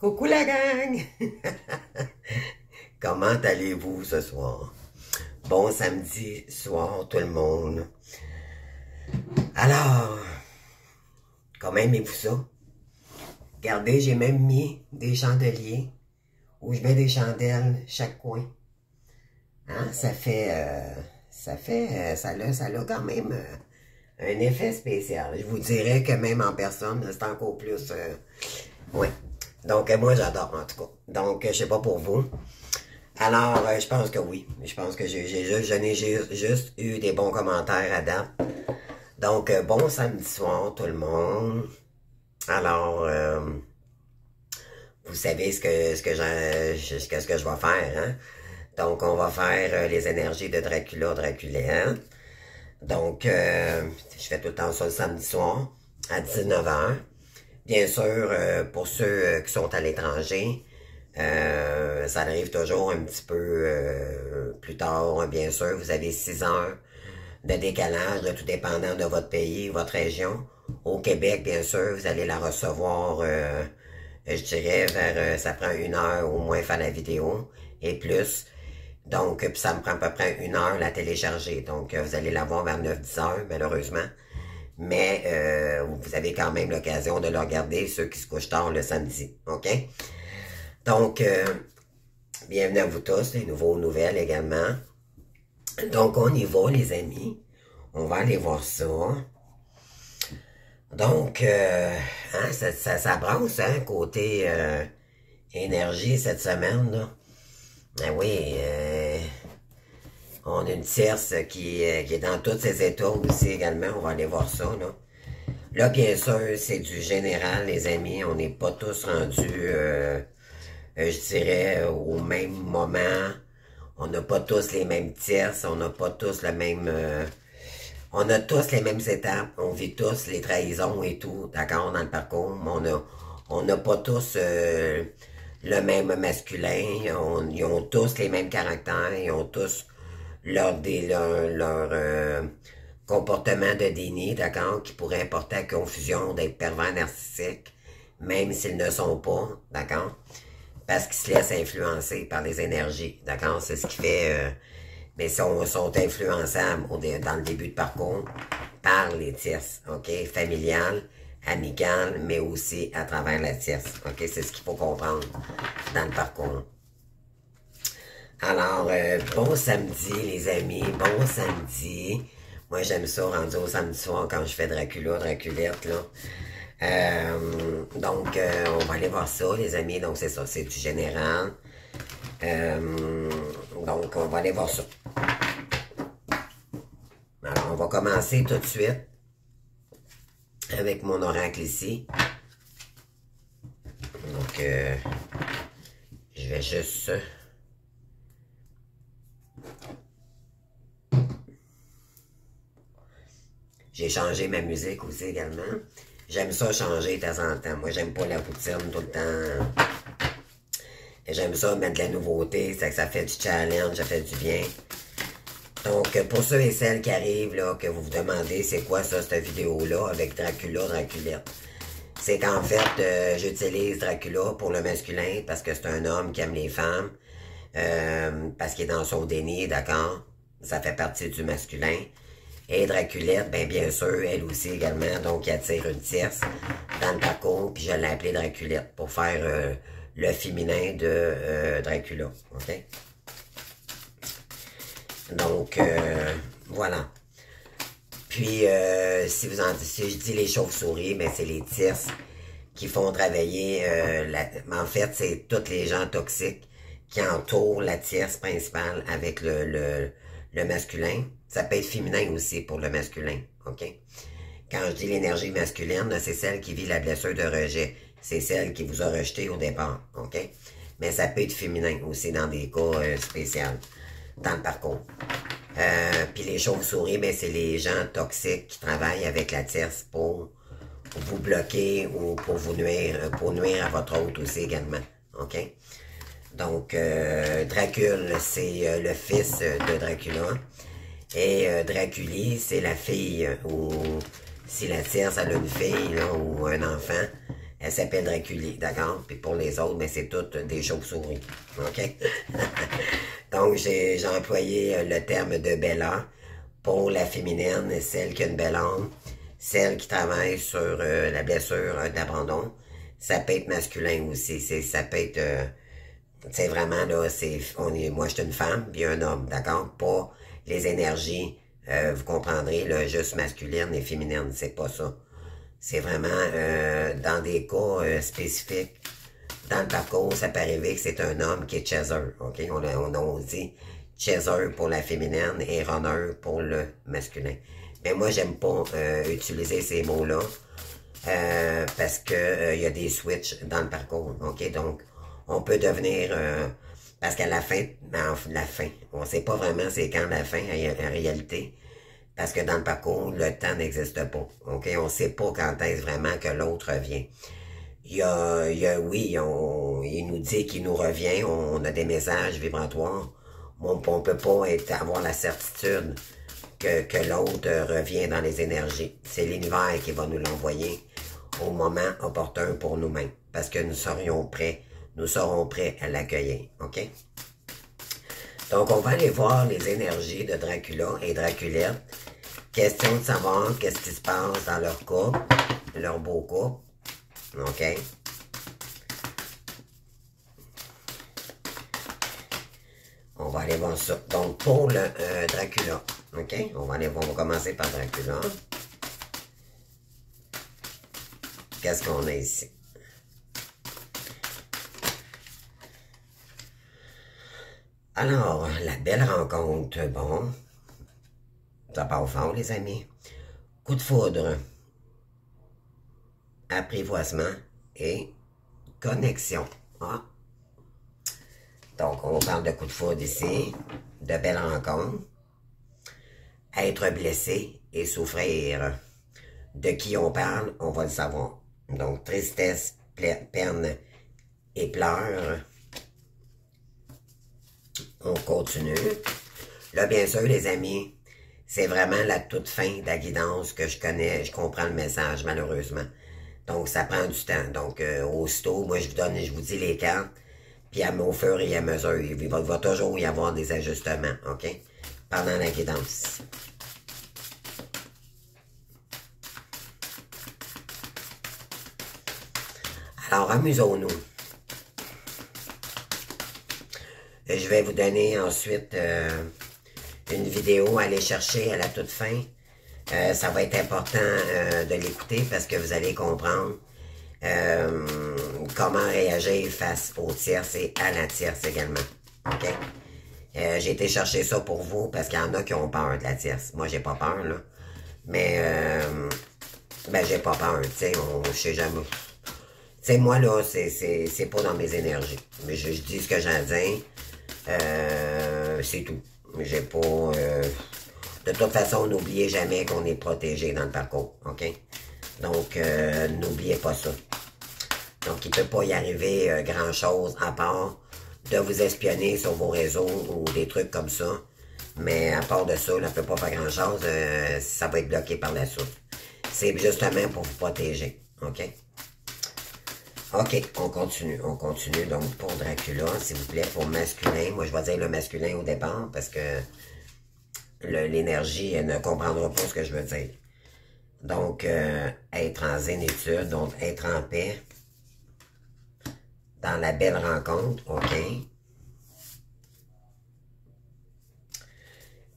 Coucou la gang! Comment allez-vous ce soir? Bon samedi soir tout le monde. Alors, comment aimez-vous ça? Regardez, j'ai même mis des chandeliers où je mets des chandelles chaque coin. Hein? Ça a quand même un effet spécial. Je vous dirais que même en personne, c'est encore plus... oui. Donc, moi, j'adore, en tout cas. Donc, je sais pas pour vous. Alors, je pense que oui. Je pense que je n'ai juste eu des bons commentaires à date. Donc, bon samedi soir, tout le monde. Alors, vous savez ce que je vais faire, hein? Donc, on va faire les énergies de Draculaire. Donc, je fais tout le temps ça le samedi soir, à 19h. Bien sûr, pour ceux qui sont à l'étranger, ça arrive toujours un petit peu plus tard, bien sûr. Vous avez 6 heures de décalage, tout dépendant de votre pays, votre région. Au Québec, bien sûr, vous allez la recevoir, je dirais, vers, ça prend 1 heure au moins faire la vidéo, et plus. Donc, puis ça me prend à peu près 1 heure la télécharger. Donc, vous allez la voir vers 9-10 heures, malheureusement. Mais vous avez quand même l'occasion de le regarder, ceux qui se couchent tard le samedi, OK? Donc, bienvenue à vous tous, les nouveaux nouvelles également. Donc, on y va, les amis. On va aller voir ça. Donc, hein, ça brasse, hein, côté énergie cette semaine, là. Ben oui, on a une tierce qui est dans tous ses états aussi également. On va aller voir ça, là. Là, bien sûr, c'est du général, les amis. On n'est pas tous rendus, je dirais, au même moment. On n'a pas tous les mêmes tierces. On n'a pas tous le même... on a tous les mêmes étapes. On vit tous les trahisons et tout, d'accord, dans le parcours. On n'a pas tous... le même masculin, ils ont tous les mêmes caractères, ils ont tous leur comportement de déni, d'accord, qui pourrait porter à confusion d'être pervers narcissiques, même s'ils ne sont pas, d'accord, parce qu'ils se laissent influencer par les énergies, d'accord, c'est ce qui fait, mais sont influençables dans le début de parcours par les tierces, ok, familiales, amicale, mais aussi à travers la tierce. OK? C'est ce qu'il faut comprendre dans le parcours. Alors, bon samedi, les amis. Bon samedi. Moi, j'aime ça, rendu au samedi soir, quand je fais Draculette, là. Donc, on va aller voir ça, les amis. Donc, c'est ça, c'est du général. Donc, on va aller voir ça. Alors, on va commencer tout de suite avec mon oracle ici. Donc, je vais juste... J'ai changé ma musique aussi également. J'aime ça changer de temps en temps. Moi, j'aime pas la routine tout le temps. J'aime ça mettre de la nouveauté. Ça fait du challenge, ça fait du bien. Donc, pour ceux et celles qui arrivent, là, que vous vous demandez c'est quoi ça, cette vidéo-là, avec Draculette. C'est qu'en fait, j'utilise Dracula pour le masculin, parce que c'est un homme qui aime les femmes, parce qu'il est dans son déni, d'accord? Ça fait partie du masculin. Et Draculette, bien sûr, elle aussi également, donc il attire une tierce dans le parcours, puis je l'ai appelée Draculette, pour faire le féminin de Dracula, OK? Donc, voilà. Puis, si je dis les chauves-souris, c'est les tierces qui font travailler, en fait, c'est tous les gens toxiques qui entourent la tierce principale avec le masculin. Ça peut être féminin aussi pour le masculin, OK? Quand je dis l'énergie masculine, c'est celle qui vit la blessure de rejet. C'est celle qui vous a rejeté au départ, OK? Mais ça peut être féminin aussi dans des cas spéciaux dans le parcours. Puis les chauves-souris, c'est les gens toxiques qui travaillent avec la tierce pour vous bloquer ou pour vous nuire, pour nuire à votre hôte aussi également. OK? Donc, Dracule, c'est le fils de Dracula. Et Draculie, c'est la fille, ou si la tierce a une fille là, ou un enfant, Elle s'appelle Draculi, d'accord? Puis pour les autres, ben, c'est toutes des chauves-souris. OK? Donc, j'ai employé le terme de Bella pour la féminine, celle qui a une belle âme, celle qui travaille sur la blessure d'abandon. Ça peut être masculin aussi. Ça peut être... c'est vraiment, là, moi, je suis une femme, puis un homme, d'accord? Pas les énergies, vous comprendrez, là, juste masculine et féminine, c'est pas ça. C'est vraiment dans des cas spécifiques. Dans le parcours, ça peut arriver que c'est un homme qui est chaser, ok? On dit chaser pour la féminine et runner pour le masculin. Mais moi, j'aime pas utiliser ces mots-là parce que il y a des switches dans le parcours, ok? Donc, on peut devenir... parce qu'à la fin, on sait pas vraiment c'est quand la fin en réalité. Parce que dans le parcours, le temps n'existe pas. OK? On sait pas quand est-ce vraiment que l'autre revient. Oui, il nous dit qu'il nous revient, on a des messages vibratoires. On peut pas avoir la certitude que l'autre revient dans les énergies. C'est l'univers qui va nous l'envoyer au moment opportun pour nous-mêmes. Parce que nous serons prêts à l'accueillir. OK? Donc, on va aller voir les énergies de Dracula et Draculette. Question de savoir qu'est-ce qui se passe dans leur couple, leur beau couple. OK? On va aller voir ça. Donc, pour le Dracula. OK? On va commencer par Dracula. Qu'est-ce qu'on a ici? Alors, la belle rencontre, bon, ça part fort, les amis. Coup de foudre, apprivoisement et connexion. Ah. Donc, on parle de coup de foudre ici, de belles rencontres, être blessé et souffrir. De qui on parle, on va le savoir. Donc, tristesse, peine et pleurs. On continue. Là, bien sûr, les amis, c'est vraiment la toute fin de la guidance que je connais. Je comprends le message, malheureusement. Donc, ça prend du temps. Donc, aussitôt, moi, je vous dis les cartes. Puis, au fur et à mesure, il va toujours y avoir des ajustements, OK? Pendant la guidance. Alors, amusons-nous. Je vais vous donner ensuite une vidéo à aller chercher à la toute fin. Ça va être important de l'écouter parce que vous allez comprendre comment réagir face aux tierces et à la tierce également. OK? J'ai été chercher ça pour vous parce qu'il y en a qui ont peur de la tierce. Moi, j'ai pas peur, là. Mais, ben, j'ai pas peur, tu sais, je sais jamais. Tu sais, moi, là, c'est pas dans mes énergies. Mais je dis ce que j'ai à dire. C'est tout. J'ai pas... de toute façon, n'oubliez jamais qu'on est protégé dans le parcours, OK? Donc, n'oubliez pas ça. Donc, il peut pas y arriver grand-chose à part de vous espionner sur vos réseaux ou des trucs comme ça. Mais à part de ça, là, peut pas faire grand-chose. Ça va être bloqué par la suite. C'est justement pour vous protéger, OK? OK, on continue. Donc, pour Dracula, s'il vous plaît, pour masculin. Moi, je vais dire le masculin au départ parce que l'énergie ne comprendra pas ce que je veux dire. Donc, être en zénitude, donc être en paix. Dans la belle rencontre, OK.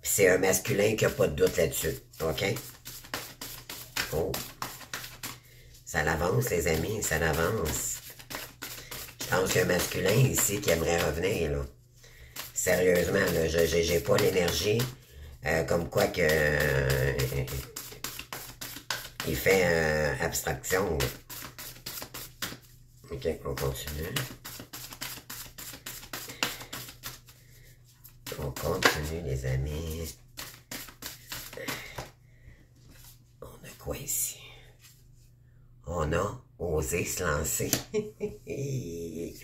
Puis c'est un masculin qui n'a pas de doute là-dessus, OK? Oh. Ça l'avance, les amis, ça l'avance. Je pense qu'il y a un masculin ici qui aimerait revenir, là. Sérieusement, là, j'ai pas l'énergie. Comme quoi que... il fait abstraction, là. OK, on continue. On continue, les amis. On a quoi ici? On a osé se lancer. Il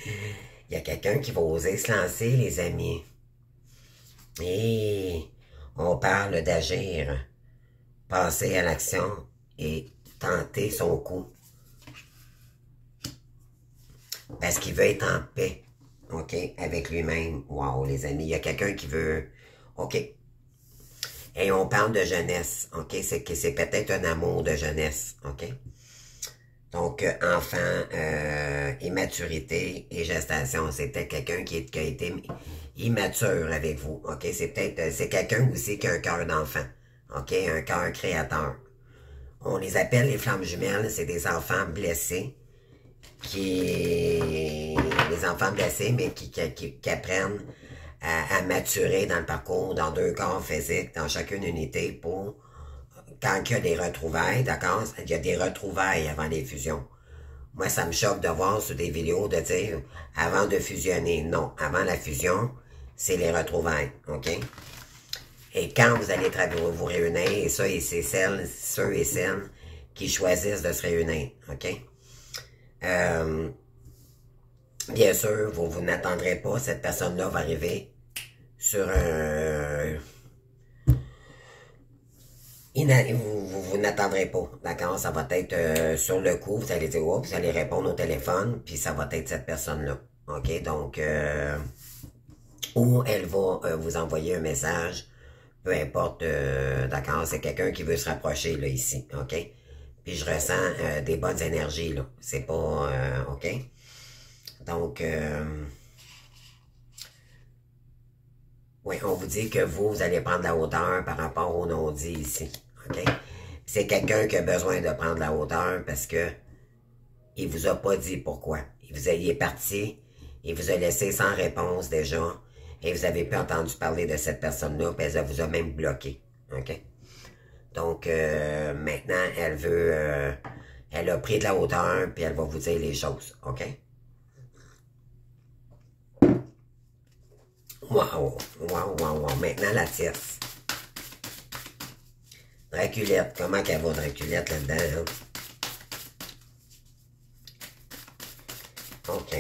y a quelqu'un qui va oser se lancer, les amis. Et on parle d'agir, passer à l'action et tenter son coup. Parce qu'il veut être en paix, OK, avec lui-même. Wow, les amis, il y a quelqu'un qui veut... OK. Et on parle de jeunesse, OK? C'est peut-être un amour de jeunesse, OK? Donc, enfant, immaturité et gestation, c'est peut-être quelqu'un qui a été immature avec vous, OK? C'est quelqu'un aussi qui a un cœur d'enfant, OK? Un cœur créateur. On les appelle les flammes jumelles, c'est des enfants blessés, les enfants blessés, mais qui apprennent à maturer dans le parcours, dans deux corps physiques, dans chacune unité pour, quand il y a des retrouvailles, d'accord? Il y a des retrouvailles avant les fusions. Moi, ça me choque de voir sur des vidéos de dire, avant de fusionner. Non, avant la fusion, c'est les retrouvailles, OK? Et quand vous allez vous réunir, et ça, et c'est ceux et celles qui choisissent de se réunir, OK? Bien sûr, vous n'attendrez pas, cette personne-là va arriver sur un... Vous n'attendrez pas, d'accord? Ça va être sur le coup, vous allez dire, oh, vous allez répondre au téléphone, puis ça va être cette personne-là, OK? Donc, ou elle va vous envoyer un message, peu importe, d'accord? C'est quelqu'un qui veut se rapprocher, là, ici, OK? Puis je ressens des bonnes énergies, là. C'est pas, OK? Donc, oui, on vous dit que vous allez prendre la hauteur par rapport au non-dit ici. OK? C'est quelqu'un qui a besoin de prendre la hauteur parce que il vous a pas dit pourquoi. Il est parti, il vous a laissé sans réponse déjà, et vous avez pas entendu parler de cette personne-là, puis elle vous a même bloqué. OK? Donc, maintenant, elle a pris de la hauteur, puis elle va vous dire les choses. OK? Wow, wow, wow, wow. Maintenant, la tierce. Draculette. Comment qu'elle va, Draculette, là-dedans, hein? OK.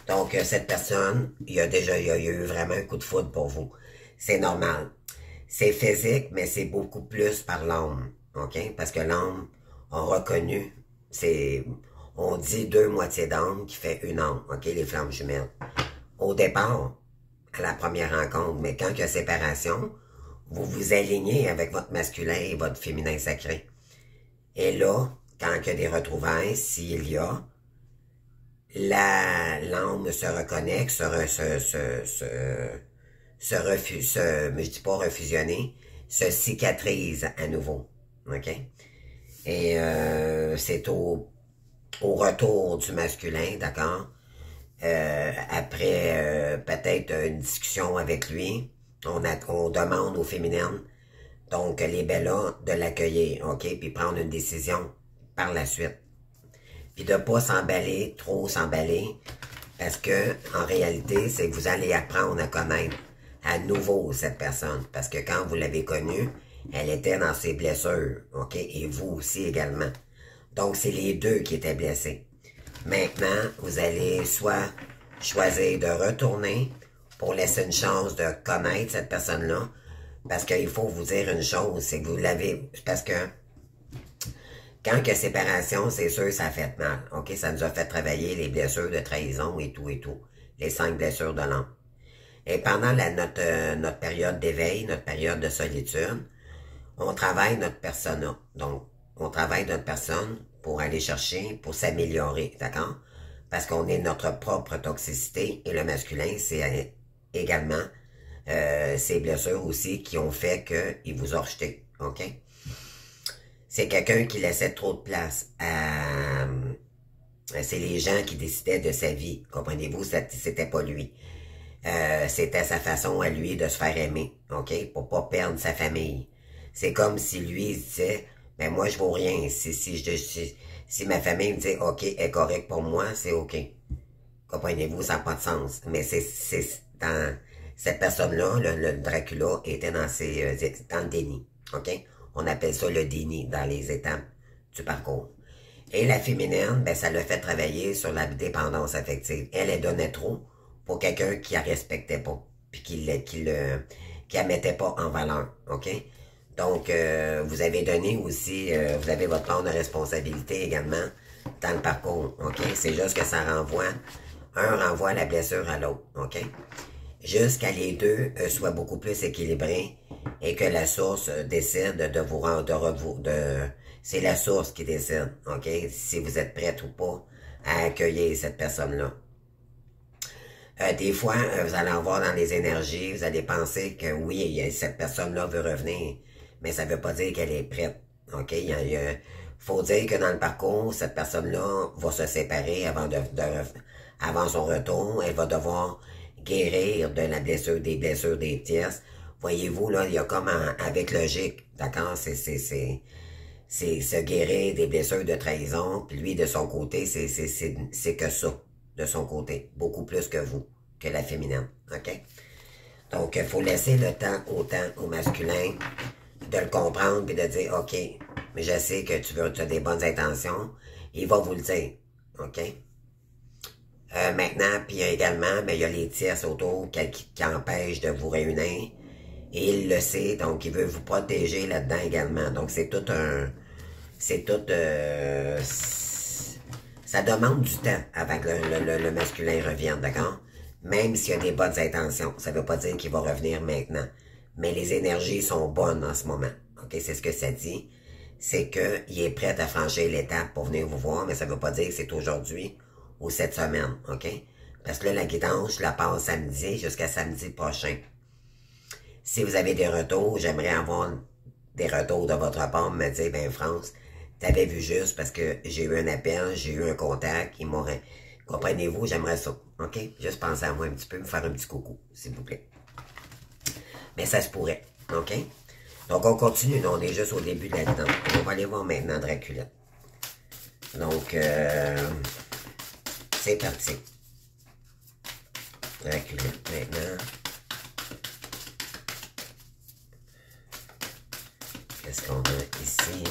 Donc, cette personne, il y a eu vraiment un coup de foudre pour vous. C'est normal. C'est physique, mais c'est beaucoup plus par l'âme. OK? Parce que l'âme a reconnu, on dit deux moitiés d'âme qui fait une âme. OK? Les flammes jumelles. Au départ, à la première rencontre, mais quand il y a séparation, vous vous alignez avec votre masculin et votre féminin sacré. Et là, quand il y a des retrouvailles, s'il y a, l'âme se reconnecte, mais je dis pas refusionner, se cicatrise à nouveau. OK? Et c'est au retour du masculin, d'accord? Après peut-être une discussion avec lui, on demande aux féminines, donc les bellas, de l'accueillir, OK? Puis prendre une décision par la suite. Puis de pas s'emballer, trop s'emballer, parce que en réalité, c'est que vous allez apprendre à connaître à nouveau cette personne. Parce que quand vous l'avez connue, elle était dans ses blessures, OK? Et vous aussi également. Donc, c'est les deux qui étaient blessés. Maintenant, vous allez soit choisir de retourner pour laisser une chance de connaître cette personne-là, parce qu'il faut vous dire une chose, c'est que vous l'avez, parce que quand il y a séparation, c'est sûr, ça a fait mal. OK? Ça nous a fait travailler les blessures de trahison et tout et tout. Les 5 blessures de l'âme. Et pendant notre période d'éveil, notre période de solitude, on travaille notre persona. Donc, on travaille notre personne pour aller chercher, pour s'améliorer, d'accord? Parce qu'on est notre propre toxicité et le masculin, c'est également ces blessures aussi qui ont fait qu'il vous a rejeté, OK? C'est quelqu'un qui laissait trop de place à... c'est les gens qui décidaient de sa vie, comprenez-vous? C'était pas lui. C'était sa façon à lui de se faire aimer, OK? Pour pas perdre sa famille. C'est comme si lui il disait, ben moi je vaux rien. Si ma famille me dit, OK, est correct pour moi, c'est OK. Comprenez-vous, ça n'a pas de sens. Mais c'est dans cette personne-là, le Dracula était dans le déni, OK? On appelle ça le déni dans les étapes du parcours. Et la féminine, ben ça l'a fait travailler sur la dépendance affective. Elle donnait trop pour quelqu'un qui la respectait pas, puis qui la mettait pas en valeur, OK? Donc, vous avez donné aussi, vous avez votre part de responsabilité également dans le parcours, OK? C'est juste que ça renvoie, un renvoie la blessure à l'autre, OK? Jusqu'à les deux soient beaucoup plus équilibrés et que la source décide de vous rendre, c'est la source qui décide, OK? Si vous êtes prête ou pas à accueillir cette personne-là. Des fois, vous allez en voir dans les énergies, vous allez penser que oui, cette personne-là veut revenir, mais ça ne veut pas dire qu'elle est prête. OK? Faut dire que dans le parcours, cette personne-là va se séparer avant son retour. Elle va devoir guérir de la blessure des pièces. Voyez-vous, là, il y a comme avec logique, d'accord? C'est se guérir des blessures de trahison, puis lui, de son côté, c'est que ça, de son côté, beaucoup plus que vous, que la féminine, OK? Donc, il faut laisser le temps au masculin de le comprendre, puis de dire, OK, mais je sais que tu as des bonnes intentions, il va vous le dire, OK? Maintenant, puis également, ben, il y a les tierces autour qui empêchent de vous réunir, et il le sait, donc il veut vous protéger là-dedans également. Donc, c'est tout ça demande du temps avant que le masculin revienne, d'accord? Même s'il y a des bonnes intentions, ça ne veut pas dire qu'il va revenir maintenant. Mais les énergies sont bonnes en ce moment, ok? C'est ce que ça dit. C'est qu'il est prêt à franchir l'étape pour venir vous voir, mais ça ne veut pas dire que c'est aujourd'hui ou cette semaine, ok? Parce que là, la guidance, je la passe samedi jusqu'à samedi prochain. Si vous avez des retours, j'aimerais avoir des retours de votre part, me dire, ben France, t'avais vu juste parce que j'ai eu un appel, j'ai eu un contact, ils m'auraient... Comprenez-vous, j'aimerais ça, ok? Juste penser à moi un petit peu, me faire un petit coucou, s'il vous plaît. Mais ça se pourrait, ok? Donc on continue, on est juste au début de la dedans. On va aller voir maintenant Draculette. Donc, c'est parti. Draculette maintenant. Qu'est-ce qu'on a ici?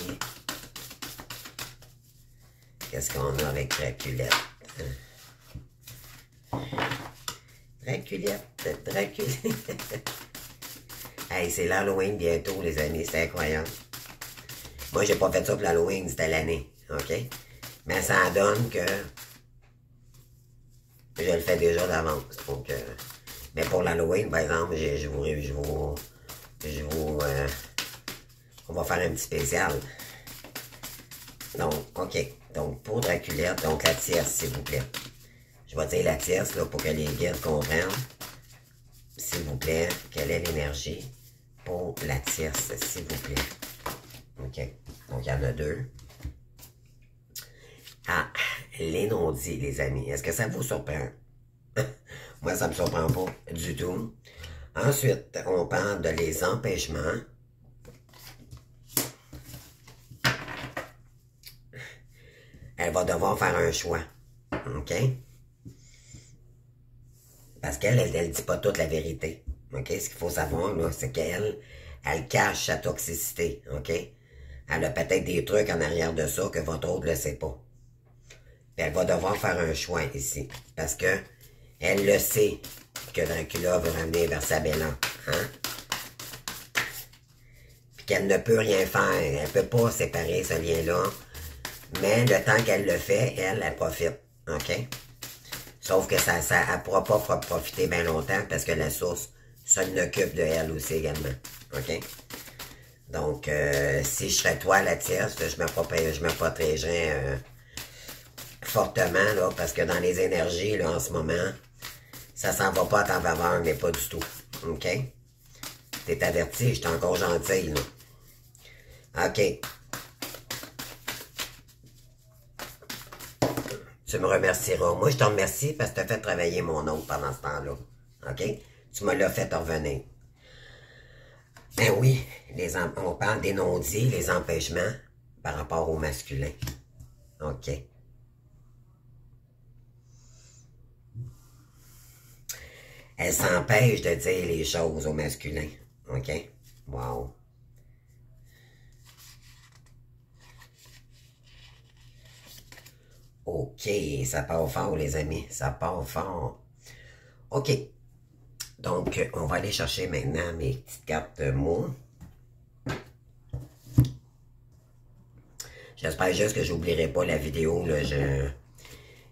Qu'est-ce qu'on a avec Draculette? Draculette. Hey, c'est l'Halloween bientôt, les amis, c'est incroyable. Moi, j'ai pas fait ça pour l'Halloween, c'était l'année, ok? Mais ça donne que je le fais déjà d'avance. Donc, mais pour l'Halloween, par exemple, on va faire un petit spécial. Donc, ok. Donc, pour Draculette, donc la tierce, s'il vous plaît. Je vais dire la tierce, là, pour que les guides comprennent. S'il vous plaît, quelle est l'énergie pour la tierce, s'il vous plaît. OK. Donc, il y en a deux. Ah, les non-dits, les amis. Est-ce que ça vous surprend? Moi, ça me surprend pas du tout. Ensuite, on parle de les empêchements. Elle va devoir faire un choix. OK? Parce qu'elle, elle dit pas toute la vérité. OK? Ce qu'il faut savoir, là, c'est qu'elle, elle cache sa toxicité. OK? Elle a peut-être des trucs en arrière de ça que votre autre ne le sait pas. Puis elle va devoir faire un choix ici. Parce que elle le sait que Dracula veut ramener vers sa Bella. Hein? Puis qu'elle ne peut rien faire. Elle ne peut pas séparer ce lien-là. Mais le temps qu'elle le fait, elle profite. OK? Sauf que ça elle pourra pas profiter bien longtemps parce que la source s'en occupe de elle aussi également. OK? Donc, si je serais toi, la tierce, je me protégerais fortement, là, parce que dans les énergies, là, en ce moment, ça s'en va pas à ta faveur, mais pas du tout. OK? T'es averti, je suis encore gentille, là. OK. Tu me remercieras. Moi, je te remercie parce que tu as fait travailler mon autre pendant ce temps-là. OK? Tu me l'as fait revenir. Ben oui, on parle des non-dits, les empêchements par rapport au masculin. OK. Elle s'empêche de dire les choses au masculin. OK? Wow. OK, ça part fort, les amis. Ça part fort. OK. Donc, on va aller chercher maintenant mes petites cartes mots. J'espère juste que j'oublierai pas la vidéo, là.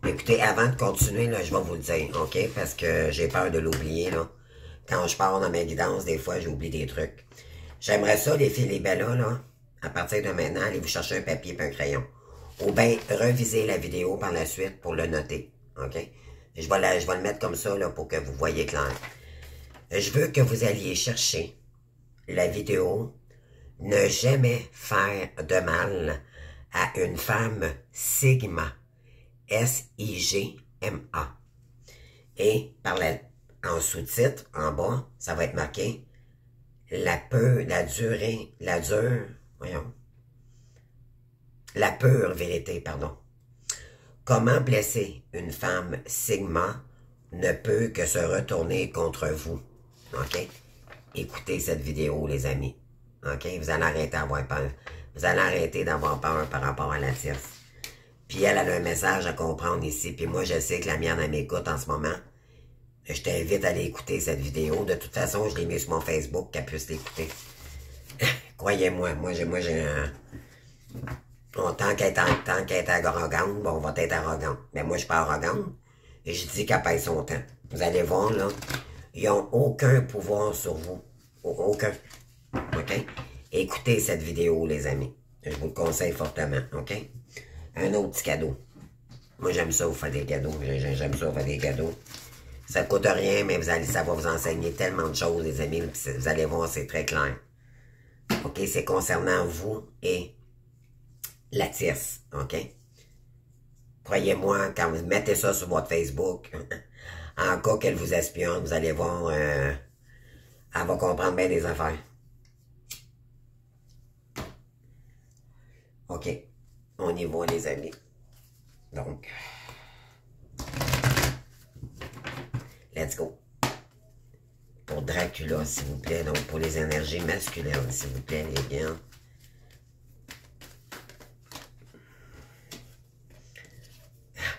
Écoutez, avant de continuer, là, je vais vous le dire, OK? Parce que j'ai peur de l'oublier, là. Quand je pars dans mes guidances, des fois, j'oublie des trucs. J'aimerais ça, les filles, les bellas, là, à partir de maintenant, allez vous chercher un papier et un crayon. Ou bien, reviser la vidéo par la suite pour le noter, OK? Je vais le mettre comme ça, là, pour que vous voyez clair. Je veux que vous alliez chercher la vidéo « Ne jamais faire de mal à une femme Sigma ». S-I-G-M-A. Et en sous-titre, en bas, ça va être marqué la pure vérité, pardon. Comment blesser une femme Sigma ne peut que se retourner contre vous. OK? Écoutez cette vidéo, les amis. OK? Vous allez arrêter d'avoir peur. Vous allez arrêter d'avoir peur par rapport à la tierce. Puis elle a un message à comprendre ici. Puis moi, je sais que la mienne, elle m'écoute en ce moment. Je t'invite à aller écouter cette vidéo. De toute façon, je l'ai mis sur mon Facebook, qu'elle puisse l'écouter. Croyez-moi, moi j'ai un... Bon, tant qu'elle est arrogante, bon, on va être arrogante. Mais moi, je suis pas arrogante. Et je dis qu'elle paye son temps. Vous allez voir, là, ils n'ont aucun pouvoir sur vous. Aucun. OK? Écoutez cette vidéo, les amis. Je vous le conseille fortement. OK? Un autre petit cadeau. Moi, j'aime ça, vous faire des cadeaux. J'aime ça, vous faire des cadeaux. Ça ne coûte rien, mais ça va vous enseigner tellement de choses, les amis. Vous allez voir, c'est très clair. OK? C'est concernant vous et la tierce. OK? Croyez-moi, quand vous mettez ça sur votre Facebook, en cas qu'elle vous espionne, vous allez voir, elle va comprendre bien des affaires. OK. On y va, les amis. Donc, let's go. Pour Dracula, s'il vous plaît. Donc, pour les énergies masculines, s'il vous plaît, les gars.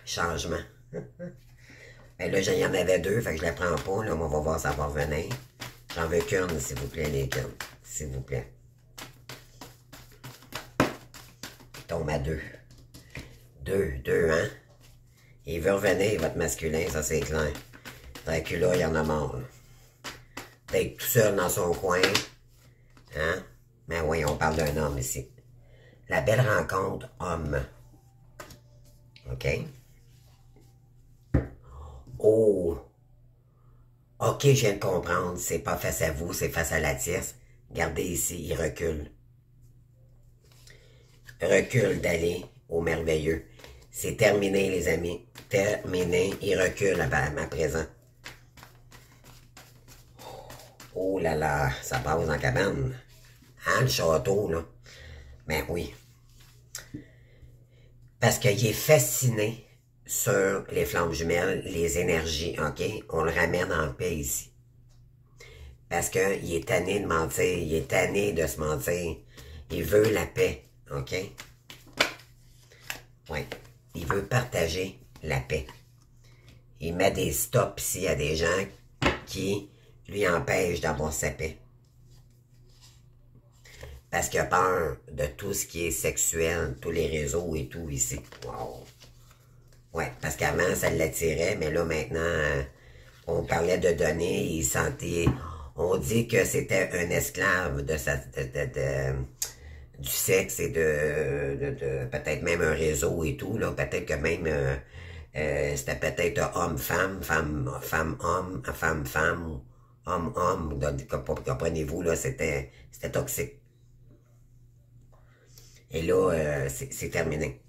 Changement. Ben là, il y en avait deux, fait que je ne les prends pas. Là, on va voir ça va revenir. J'en veux qu'une, s'il vous plaît, les gars. S'il vous plaît. Tombe à deux. Deux, hein? Il veut revenir, votre masculin, ça c'est clair. Dracula, il en a marre. D'être tout seul dans son coin. Hein? Mais oui, on parle d'un homme ici. La belle rencontre homme. OK? Oh! OK, je viens de comprendre. C'est pas face à vous, c'est face à la tierce. Regardez ici, il recule. Recule d'aller au merveilleux. C'est terminé, les amis. Terminé. Il recule à présent. Oh là là, ça passe en cabane. Hein, le château, là? Ben oui. Parce qu'il est fasciné sur les flammes jumelles, les énergies, OK? On le ramène en paix ici. Parce qu'il est tanné de mentir, il est tanné de se mentir. Il veut la paix, OK? Oui. Il veut partager la paix. Il met des stops ici à des gens qui lui empêchent d'avoir sa paix. Parce qu'il a peur de tout ce qui est sexuel, tous les réseaux et tout ici. Wow. Ouais, parce qu'avant, ça l'attirait, mais là, maintenant, on parlait de données, il sentait... On dit que c'était un esclave de du sexe et de peut-être même un réseau et tout, là. Peut-être que même c'était peut-être homme-femme, femme-homme, femme-femme, homme-homme. Comprenez-vous, là, c'était toxique. Et là, c'est terminé.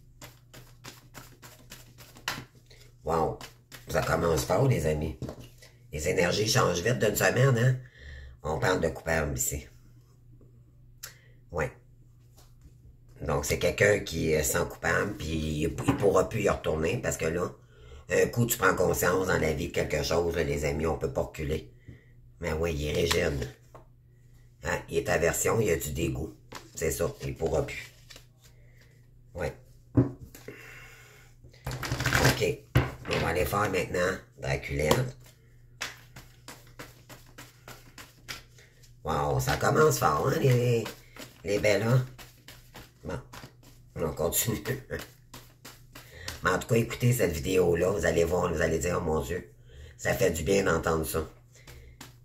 Wow! Ça commence fort, les amis. Les énergies changent vite d'une semaine, hein? On parle de coupable ici. Ouais. Donc, c'est quelqu'un qui est sans coupable, puis il pourra plus y retourner, parce que là, un coup, tu prends conscience dans la vie de quelque chose, là, les amis, on peut pas reculer. Mais oui, il est rigide. Hein? Il est aversion, il a du dégoût. C'est ça, il pourra plus. Ouais. OK. On va aller faire maintenant Draculette. Wow, ça commence fort, hein, les belles, hein? Bon. On continue. Mais en tout cas, écoutez cette vidéo-là, vous allez voir, vous allez dire, oh mon Dieu, ça fait du bien d'entendre ça.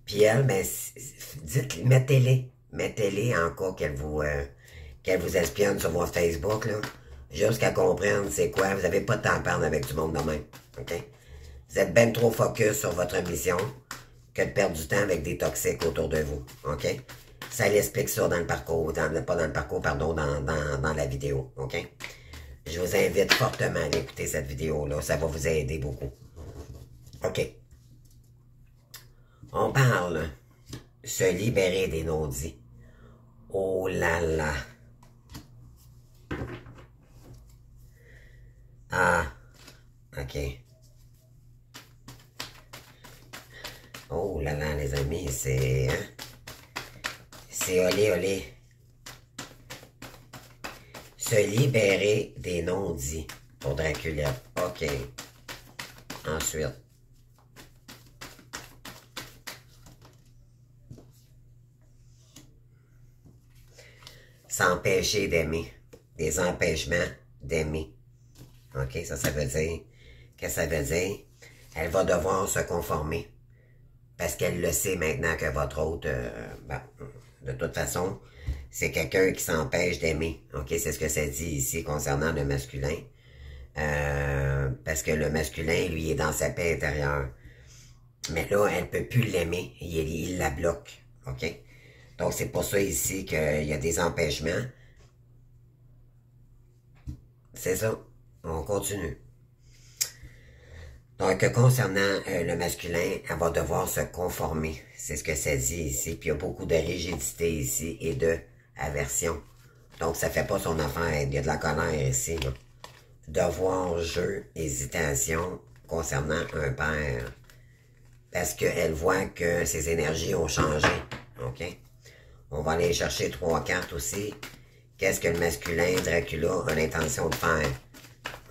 Puis elle, ben, dites, mettez-les en cas qu'elle vous espionne sur votre Facebook, là, jusqu'à comprendre c'est quoi. Vous n'avez pas de temps à perdre avec du monde de même, OK? Vous êtes bien trop focus sur votre mission que de perdre du temps avec des toxiques autour de vous, OK? Ça l'explique ça dans le parcours, pas dans le parcours, pardon, dans la vidéo, OK? Je vous invite fortement à écouter cette vidéo-là, ça va vous aider beaucoup. OK. On parle se libérer des non-dits. Oh là là. Ah, OK. Oh là là, les amis, c'est... Hein? C'est olé, olé. Se libérer des non-dits pour Dracula. OK. Ensuite. S'empêcher d'aimer. Des empêchements d'aimer. OK, ça veut dire... Qu'est-ce que ça veut dire? Elle va devoir se conformer. Parce qu'elle le sait maintenant que votre hôte... de toute façon, c'est quelqu'un qui s'empêche d'aimer. OK, c'est ce que ça dit ici concernant le masculin. Parce que le masculin, lui, est dans sa paix intérieure. Mais là, elle ne peut plus l'aimer. Il la bloque. OK? Donc, c'est pour ça ici qu'il y a des empêchements. C'est ça. On continue. Donc, concernant le masculin, elle va devoir se conformer. C'est ce que ça dit ici. Puis, il y a beaucoup de rigidité ici et de aversion. Donc, ça fait pas son affaire. Il y a de la colère ici. Là. Devoir, jeu, hésitation concernant un père. Parce qu'elle voit que ses énergies ont changé. OK? On va aller chercher 3 cartes aussi. Qu'est-ce que le masculin, Dracula, a l'intention de faire?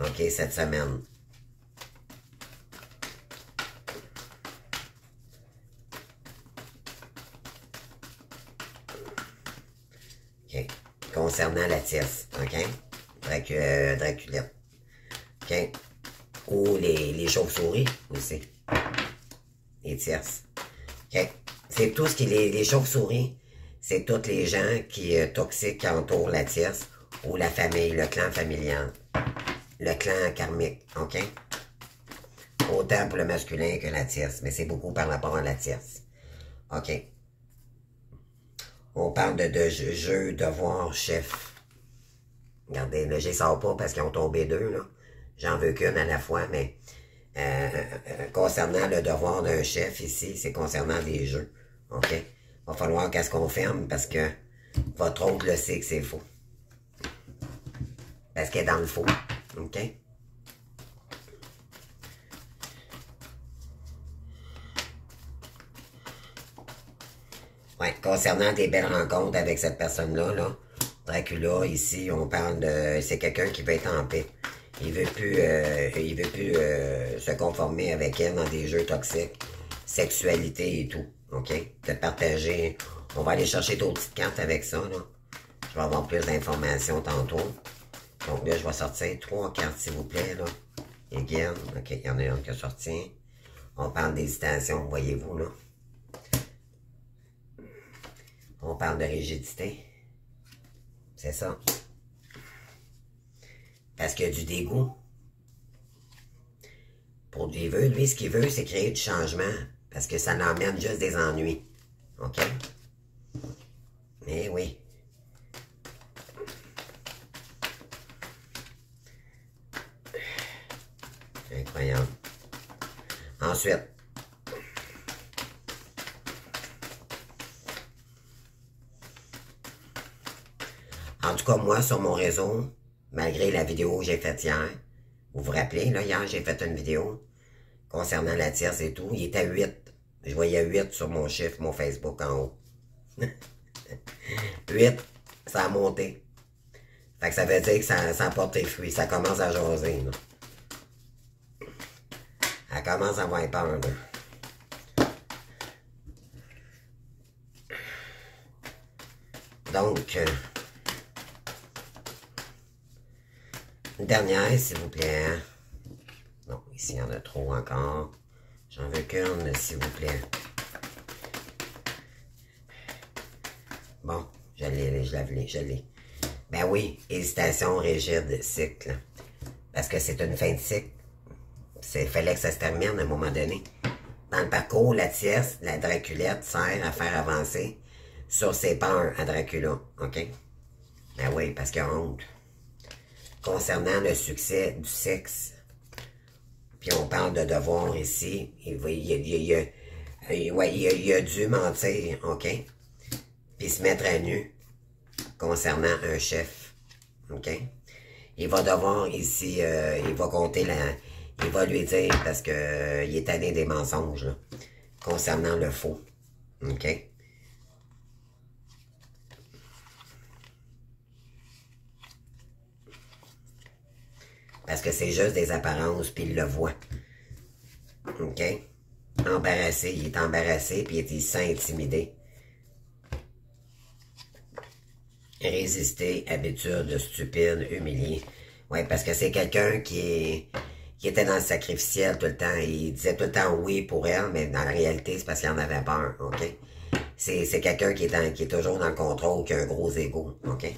OK, cette semaine. OK. Concernant la tierce. OK? Draculette. OK? Ou les chauves-souris aussi. Les tierces. OK? C'est tout ce qui... Les chauves-souris, c'est tous les gens qui toxiques qui entourent la tierce ou la famille, le clan familial. Le clan karmique. OK? Autant pour le masculin que la tierce. Mais c'est beaucoup par rapport à la tierce. OK? On parle de jeu, devoir, chef. Regardez, là, j'y sors pas parce qu'ils ont tombé 2, là. J'en veux qu'une à la fois, mais concernant le devoir d'un chef ici, c'est concernant les jeux. OK? Va falloir qu'elle se confirme parce que votre hôte le sait que c'est faux. Parce qu'elle est dans le faux. OK? Ouais, concernant des belles rencontres avec cette personne-là, là, Dracula, ici, on parle de... C'est quelqu'un qui veut être en paix. Il veut plus se conformer avec elle dans des jeux toxiques, sexualité et tout, OK? De partager... On va aller chercher d'autres petites cartes avec ça, là. Je vais avoir plus d'informations tantôt. Donc là, je vais sortir 3 cartes, s'il vous plaît, là. Again, OK, il y en a une qui est sortie. On parle d'hésitation, voyez-vous, là. On parle de rigidité. C'est ça. Parce qu'il y a du dégoût. Lui, ce qu'il veut, c'est créer du changement. Parce que ça l'emmène juste des ennuis. OK? Mais oui. Incroyable. Ensuite. En tout cas, moi, sur mon réseau, malgré la vidéo que j'ai faite hier, vous vous rappelez, là, hier, j'ai fait une vidéo concernant la tierce et tout. Il était à 8. Je voyais 8 sur mon chiffre, mon Facebook en haut. 8, ça a monté. Fait que ça veut dire que ça porte des fruits. Ça commence à jaser, là. Elle commence à avoir peur, là. Donc, Une dernière, s'il vous plaît. Non, ici, il y en a trop encore. J'en veux qu'une, s'il vous plaît. Bon, je l'ai. Ben oui, hésitation rigide, cycle. Parce que c'est une fin de cycle. Il fallait que ça se termine à un moment donné. Dans le parcours, la tierce, la Draculette, sert à faire avancer sur ses peurs à Dracula. OK? Ben oui, parce qu'il y a honte. Concernant le succès du sexe, puis on parle de devoir ici, il a dû mentir, OK? Puis se mettre à nu concernant un chef, OK? Il va devoir ici, il va compter il va lui dire, parce que il est tanné des mensonges, là, concernant le faux, OK? Parce que c'est juste des apparences, puis il le voit, OK? Embarrassé, il est embarrassé, puis il se sent intimidé. Résister, habitude, stupide, humilié. Ouais, parce que c'est quelqu'un qui était dans le sacrificiel tout le temps. Il disait tout le temps oui pour elle, mais dans la réalité, c'est parce qu'il en avait peur, OK? C'est quelqu'un qui est toujours dans le contrôle, qui a un gros ego, OK?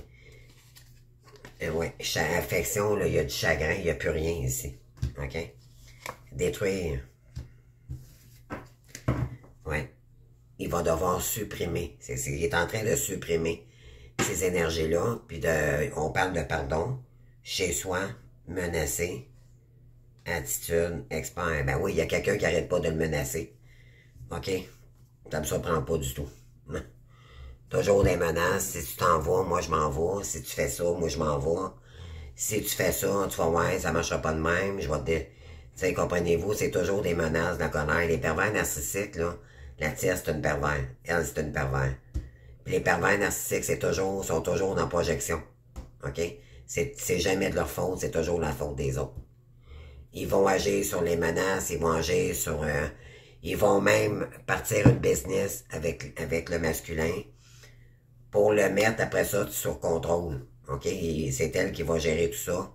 Ouais, affection, là, il y a du chagrin, il n'y a plus rien ici, OK? Détruire. Ouais. Il va devoir supprimer. Il est en train de supprimer ces énergies-là, puis on parle de pardon, chez soi, menacé, attitude, expert. Ben oui, il y a quelqu'un qui n'arrête pas de le menacer. OK? Ça me surprend pas du tout. Toujours des menaces. Si tu t'en vas, moi je m'en vais. Si tu fais ça, moi je m'en vais. Si tu fais ça, tu vas voir, ça marchera pas de même. Je vais te... Tu sais, comprenez-vous, c'est toujours des menaces, de la colère. Les pervers narcissiques, là, la tierce, c'est une pervers. Elle, c'est une pervers. Puis les pervers narcissiques, sont toujours dans projection. OK? C'est jamais de leur faute, c'est toujours la faute des autres. Ils vont agir sur les menaces, ils vont agir sur... ils vont même partir une business avec le masculin pour le mettre après ça sur contrôle. OK? C'est elle qui va gérer tout ça.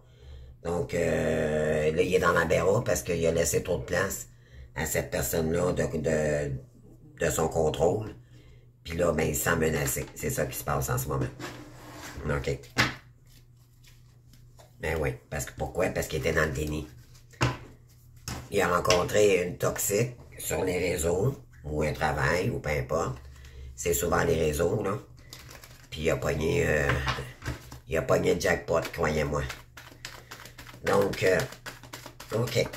Donc, là, il est dans la barre parce qu'il a laissé trop de place à cette personne-là de son contrôle. Puis là, ben, il se sent menacé. C'est ça qui se passe en ce moment. OK. Ben oui. Pourquoi? Parce qu'il était dans le déni. Il a rencontré une toxique sur les réseaux, ou un travail, ou peu importe. C'est souvent les réseaux, là. Puis il a pogné le jackpot, croyez-moi. Donc, OK.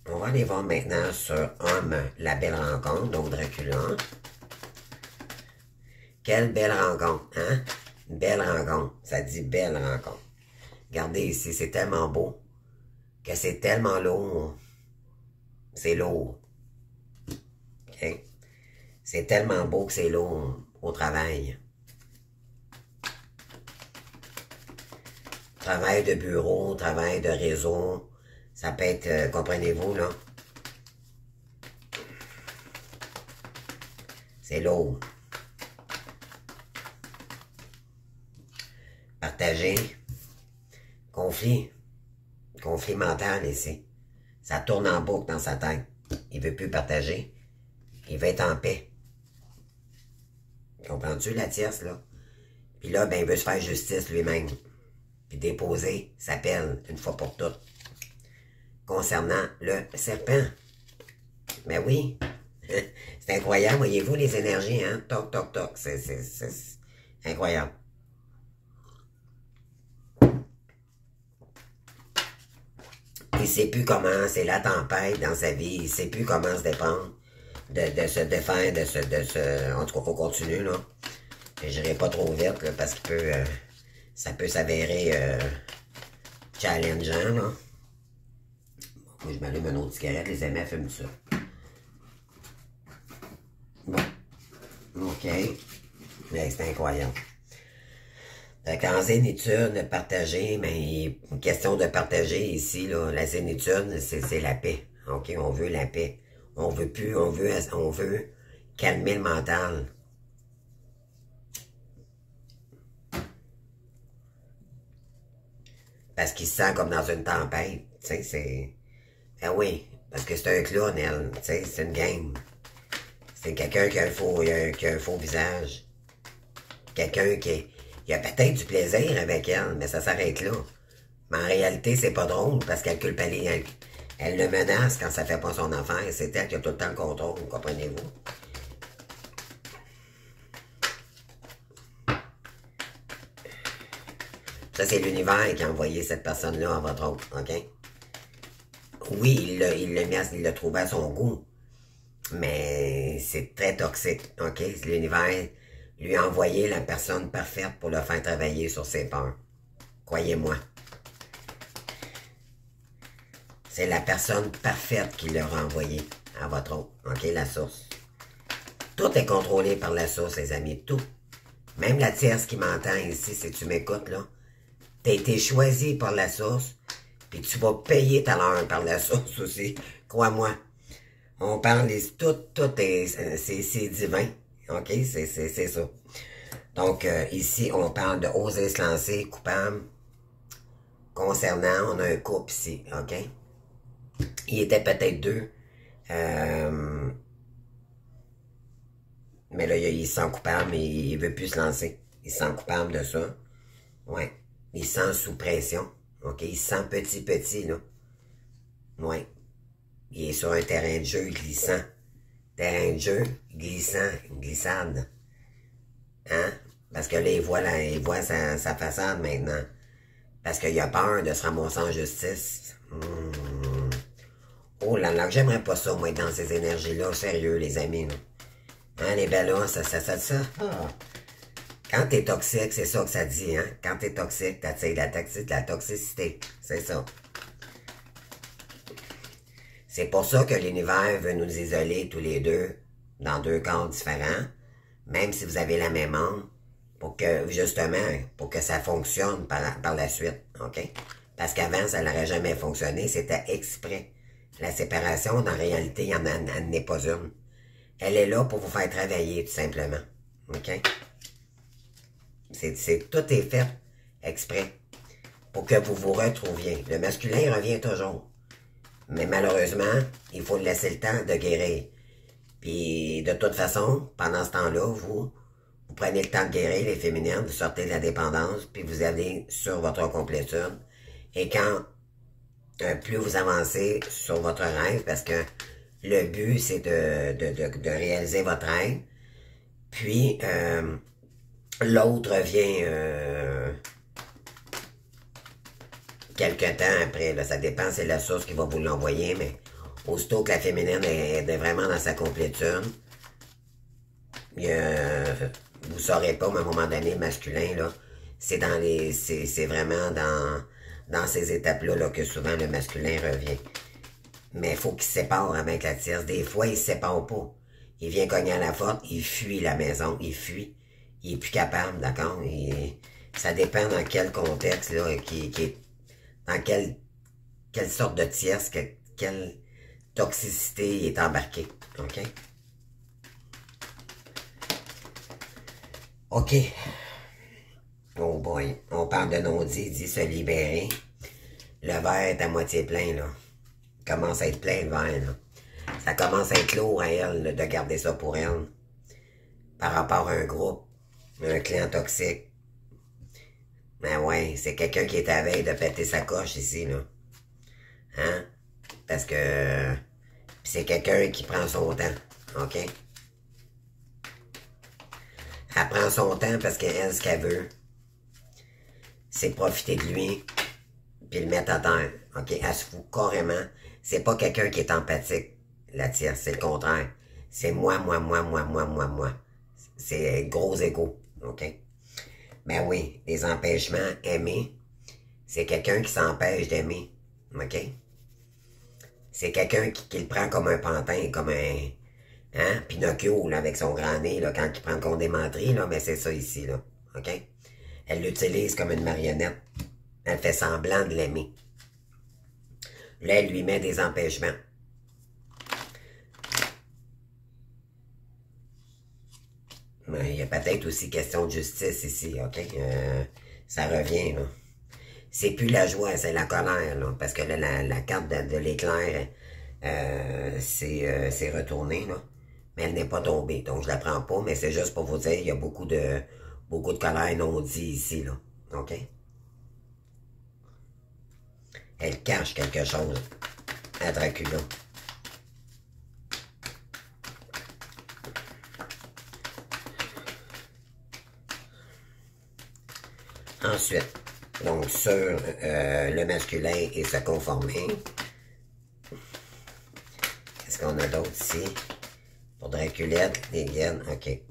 On va aller voir maintenant sur Homme, la belle rencontre, donc Dracula. Quelle belle rencontre, hein? Belle rencontre. Ça dit belle rencontre. Regardez ici, c'est tellement beau que c'est tellement lourd. C'est lourd. OK? C'est tellement beau que c'est lourd au travail. Travail de bureau, travail de réseau. Ça peut être, comprenez-vous, là? C'est lourd. Partager. Conflit. Conflit mental ici. Ça tourne en boucle dans sa tête. Il veut plus partager. Il veut être en paix. Comprends-tu la tierce, là? Puis là, ben, il veut se faire justice lui-même. Puis déposer sa peine une fois pour toutes. Concernant le serpent. Ben oui. C'est incroyable, voyez-vous les énergies, hein? Toc, toc, toc. C'est incroyable. Il sait plus comment, c'est la tempête dans sa vie, il sait plus comment se défendre, de se défendre, en tout cas, on continue, là. Je n'irai pas trop vite, là, parce que ça peut s'avérer challengeant, là. Moi, je m'allume une autre cigarette, les amis, fument ça. Bon. OK. Mais c'est incroyable. En zénitude, partager, mais une question de partager ici, là, la zénitude, c'est la paix. OK, on veut la paix. On veut plus, on veut calmer le mental. Parce qu'il se sent comme dans une tempête. Tu sais, c'est... Ah oui, parce que c'est un clown, elle. Tu sais, c'est une game. C'est quelqu'un qui a un faux visage. Quelqu'un qui a peut-être du plaisir avec elle, mais ça s'arrête là. Mais en réalité, c'est pas drôle parce qu'elle culpabilise. Elle le menace quand ça fait pas son affaire. C'est elle qui a tout le temps le contrôle, comprenez-vous? Ça, c'est l'univers qui a envoyé cette personne-là à votre autre, OK? Oui, il l'a trouvé à son goût, mais c'est très toxique, OK? L'univers lui a envoyé la personne parfaite pour le faire travailler sur ses peurs. Croyez-moi. C'est la personne parfaite qui l'a renvoyé à votre autre, OK? La source. Tout est contrôlé par la source, les amis, tout. Même la tierce qui m'entend ici, si tu m'écoutes, là, t'as été choisi par la source, puis tu vas payer ta l'heure par la source aussi. Crois-moi. On parle, tout est, c'est divin. OK? C'est ça. Donc, ici, on parle de oser se lancer, coupable. Concernant, on a un couple ici. OK? Il était peut-être deux. Mais là, il se sent coupable, mais il veut plus se lancer. Il se sent coupable de ça. Ouais. Il se sent sous pression. OK? Il se sent petit, là. Ouais. Il est sur un terrain de jeu glissant. Terrain de jeu glissant, glissade. Hein? Parce que là, il voit sa façade maintenant. Parce qu'il a peur de se ramasser en justice. Oh là là, j'aimerais pas ça, moi, être dans ces énergies-là. Sérieux, les amis, là. Hein, les ballons, ça. Ah. Quand t'es toxique, c'est ça que ça dit, hein? Quand t'es toxique, t'attires la toxicité. C'est ça. C'est pour ça que l'univers veut nous isoler tous les deux dans deux corps différents, même si vous avez la même âme, pour que, justement, pour que ça fonctionne par la suite, OK? Parce qu'avant, ça n'aurait jamais fonctionné, c'était exprès. La séparation, en réalité, elle n'est pas une. Elle est là pour vous faire travailler, tout simplement. OK? Tout est fait exprès pour que vous vous retrouviez. Le masculin revient toujours. Mais malheureusement, il faut laisser le temps de guérir. Puis, de toute façon, pendant ce temps-là, vous prenez le temps de guérir, les féminines, vous sortez de la dépendance, puis vous allez sur votre complétude. Et quand plus vous avancez sur votre rêve, parce que le but, c'est de réaliser votre rêve, puis l'autre vient quelques temps après. Là, ça dépend, c'est la source qui va vous l'envoyer, mais aussitôt que la féminine est vraiment dans sa complétude, vous saurez pas, mais à un moment donné, le masculin, là, c'est vraiment dans ces étapes-là là, que souvent le masculin revient. Mais il faut qu'il se sépare avec la tierce. Des fois, il se sépare pas. Il vient cogner à la porte, il fuit la maison, il fuit. Il est plus capable, d'accord? Ça dépend dans quel contexte, là, dans quelle sorte de tierce, quelle toxicité il est embarqué, OK? OK. Oh boy. On parle de non-dit, dit se libérer. Le verre est à moitié plein, là. Il commence à être plein, le verre, là. Ça commence à être lourd à elle, là, de garder ça pour elle. Par rapport à un groupe, un client toxique. Ben ouais, c'est quelqu'un qui est à veille de péter sa coche ici, là. Hein? Parce que c'est quelqu'un qui prend son temps, OK? Elle prend son temps parce qu'elle, ce qu'elle veut, c'est profiter de lui, puis le mettre à terre, OK? Elle se fout carrément. C'est pas quelqu'un qui est empathique, la tierce, c'est le contraire. C'est moi. C'est gros égo, OK? Ben oui, les empêchements, aimer, c'est quelqu'un qui s'empêche d'aimer, OK? C'est quelqu'un qui le prend comme un pantin, comme un... Hein? Pinocchio, là, avec son grand nez, là, quand il prend le compte des menteries, là, mais c'est ça ici, là, OK? Elle l'utilise comme une marionnette. Elle fait semblant de l'aimer. Là, elle lui met des empêchements. Mais il y a peut-être aussi question de justice ici, OK? Ça revient, là. c'est plus la joie, c'est la colère, là, parce que là, la carte de l'éclair, c'est retourné, là. Mais elle n'est pas tombée, donc je la prends pas, mais c'est juste pour vous dire, il y a beaucoup de colère non dit ici, là. OK? Elle cache quelque chose à Dracula. Ensuite, donc sur le masculin et se conformer. Qu'est-ce qu'on a d'autre ici? Pour Draculette, des guides, ok.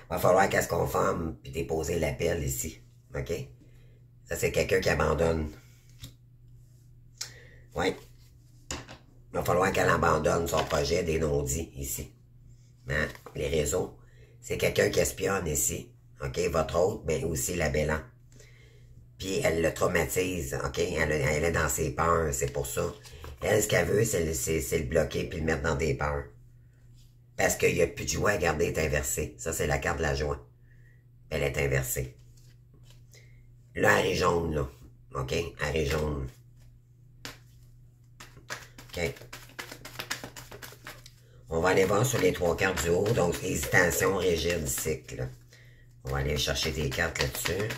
Va falloir qu'elle se conforme puis déposer l'appel ici. OK? Ça, c'est quelqu'un qui abandonne. Oui. Va falloir qu'elle abandonne son projet des non-dits ici. Hein? Les réseaux. C'est quelqu'un qui espionne ici. OK? Votre autre, mais aussi la Bélan. Puis elle le traumatise. OK? Elle est dans ses peurs. C'est pour ça. Elle, ce qu'elle veut, c'est le bloquer puis le mettre dans des peurs. Parce qu'il n'y a plus de joie à garder, est inversée. Ça, c'est la carte de la joie. Elle est inversée. Là, elle est jaune, là. OK? Elle est jaune. OK. On va aller voir sur les 3 cartes du haut. Donc, hésitation, rigide, cycle. On va aller chercher des cartes là-dessus.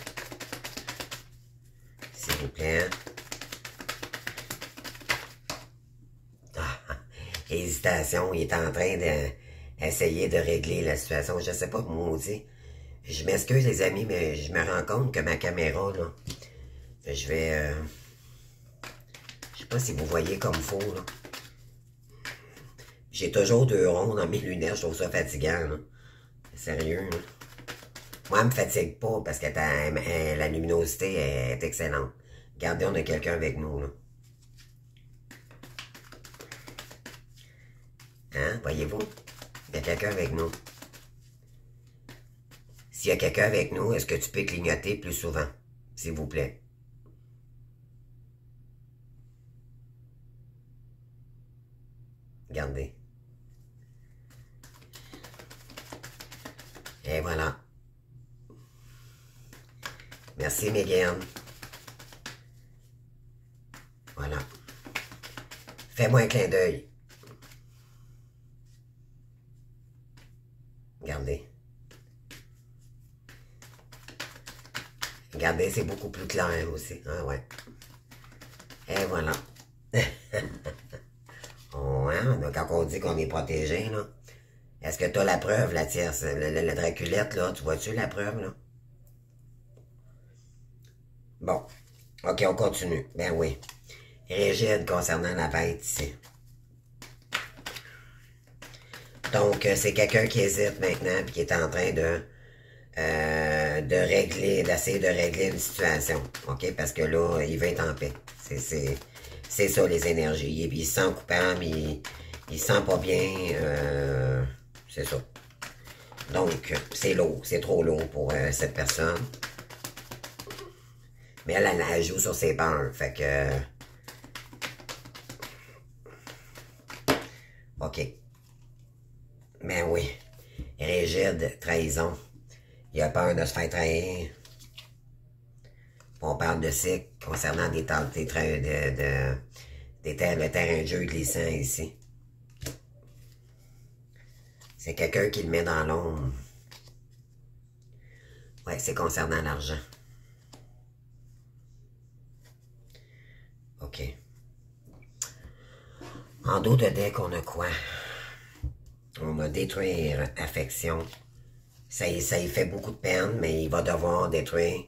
S'il vous plaît. Hésitation, il est en train d'essayer de régler la situation. Je sais pas comment on dit. Je m'excuse les amis, mais je me rends compte que ma caméra, là, je vais... je sais pas si vous voyez comme faut, là. J'ai toujours 2 ronds dans mes lunettes, je trouve ça fatigant, là. Sérieux, là. Moi, elle me fatigue pas parce que la luminosité est excellente. Regardez, on a quelqu'un avec nous, là. Hein, voyez-vous? Il y a quelqu'un avec nous. S'il y a quelqu'un avec nous, est-ce que tu peux clignoter plus souvent? S'il vous plaît. Regardez. Et voilà. Merci, Megan. Voilà. Fais-moi un clin d'œil. Regardez. Regardez, c'est beaucoup plus clair aussi. Ah ouais. Et voilà. Oh, hein? Donc, quand on dit qu'on est protégé, là, est-ce que tu as la preuve, la tierce? La Draculette, là, tu vois-tu la preuve, là? Bon. OK, on continue. Ben oui. Rigide concernant la bête ici. Donc, c'est quelqu'un qui hésite maintenant puis qui est en train d'essayer de régler une situation. OK? Parce que là, il veut être en paix. C'est ça, les énergies. Il se sent coupable, il se sent pas bien. C'est ça. Donc, c'est lourd. C'est trop lourd pour cette personne. Mais elle joue sur ses peurs. Fait que... OK. Ben oui. Rigide, trahison. Il a peur de se faire trahir. On parle de cycle concernant le terrain de jeu glissant ici. C'est quelqu'un qui le met dans l'ombre. Ouais, c'est concernant l'argent. OK. En dos de deck, on a quoi? On va détruire affection. Ça y fait beaucoup de peine, mais il va devoir détruire,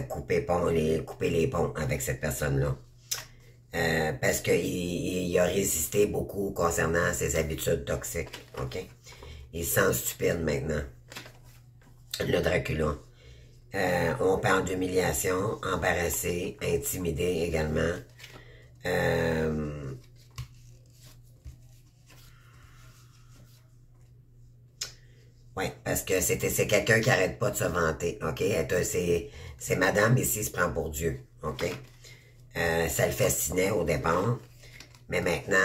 couper les ponts avec cette personne-là. Parce qu'il a résisté beaucoup concernant ses habitudes toxiques. OK? Il se sent stupide maintenant. Le Dracula. On parle d'humiliation, embarrassé, intimidé également. Oui, parce que c'est quelqu'un qui arrête pas de se vanter, OK? C'est madame ici se prend pour Dieu, OK? Ça le fascinait au départ, mais maintenant,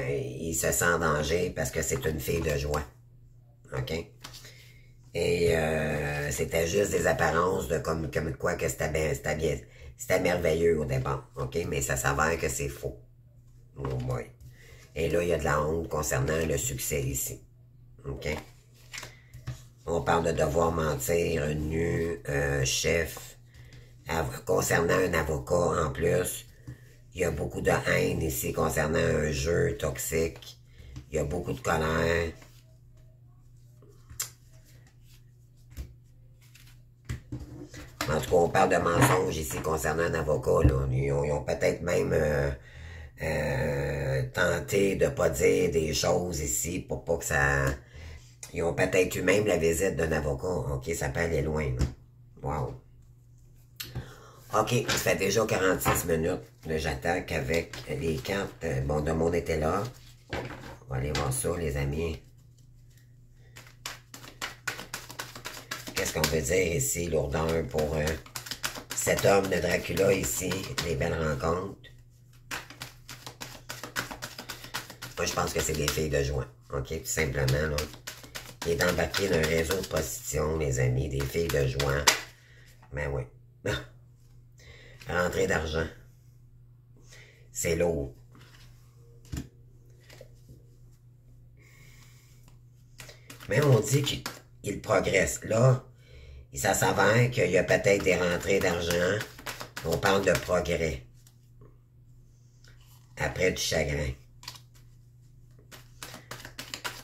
il se sent en danger parce que c'est une fille de joie, OK? Et c'était juste des apparences de comme quoi que c'était merveilleux au départ, ok? Mais ça s'avère que c'est faux. Oh boy. Et là, il y a de la honte concernant le succès ici, ok? On parle de devoir mentir, nu, chef, concernant un avocat en plus. Il y a beaucoup de haine ici concernant un jeu toxique. Il y a beaucoup de colère. En tout cas, on parle de mensonges ici concernant un avocat. Là. Ils ont peut-être même tenté de ne pas dire des choses ici pour pas que ça... Ils ont peut-être eu même la visite d'un avocat. OK, ça peut aller loin. Là. Wow. OK, ça fait déjà 46 minutes. J'attaque avec les cartes. Bon, de monde était là. On va aller voir ça, les amis. Qu'est-ce qu'on veut dire ici, lourdeur, pour cet homme de Dracula ici, des belles rencontres? Moi, je pense que c'est des filles de joie, ok, tout simplement, là. Il est embarqué d'un réseau de prostitution, mes amis, des filles de joie. Ben oui. Rentrée d'argent. C'est lourd. Mais on dit qu'il progresse. Là, ça s'avère qu'il y a peut-être des rentrées d'argent. On parle de progrès. Après du chagrin.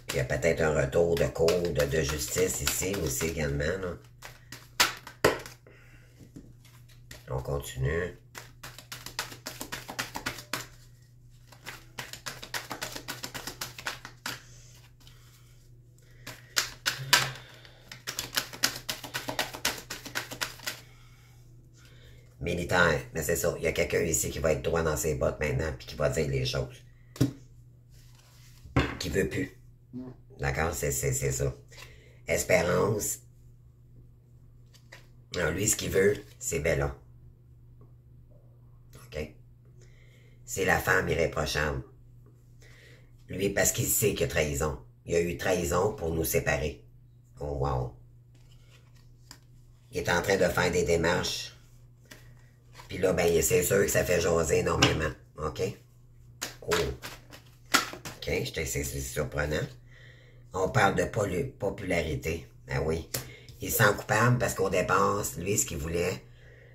Il y a peut-être un retour de cours de justice ici aussi également. Là. On continue. Militaire, mais c'est ça. Il y a quelqu'un ici qui va être droit dans ses bottes maintenant puis qui va dire les choses. Qui veut plus. D'accord? C'est ça. Espérance. Alors, lui, ce qu'il veut, c'est Bella. OK? C'est la femme irréprochable. Lui, parce qu'il sait qu'il y a trahison. Il y a eu trahison pour nous séparer. Oh, wow. Il est en train de faire des démarches. Puis là, ben, c'est sûr que ça fait jaser énormément. OK? Oh. OK, c'est surprenant. On parle de popularité. Ah oui. Il se sent coupable parce qu'au départ, lui, ce qu'il voulait,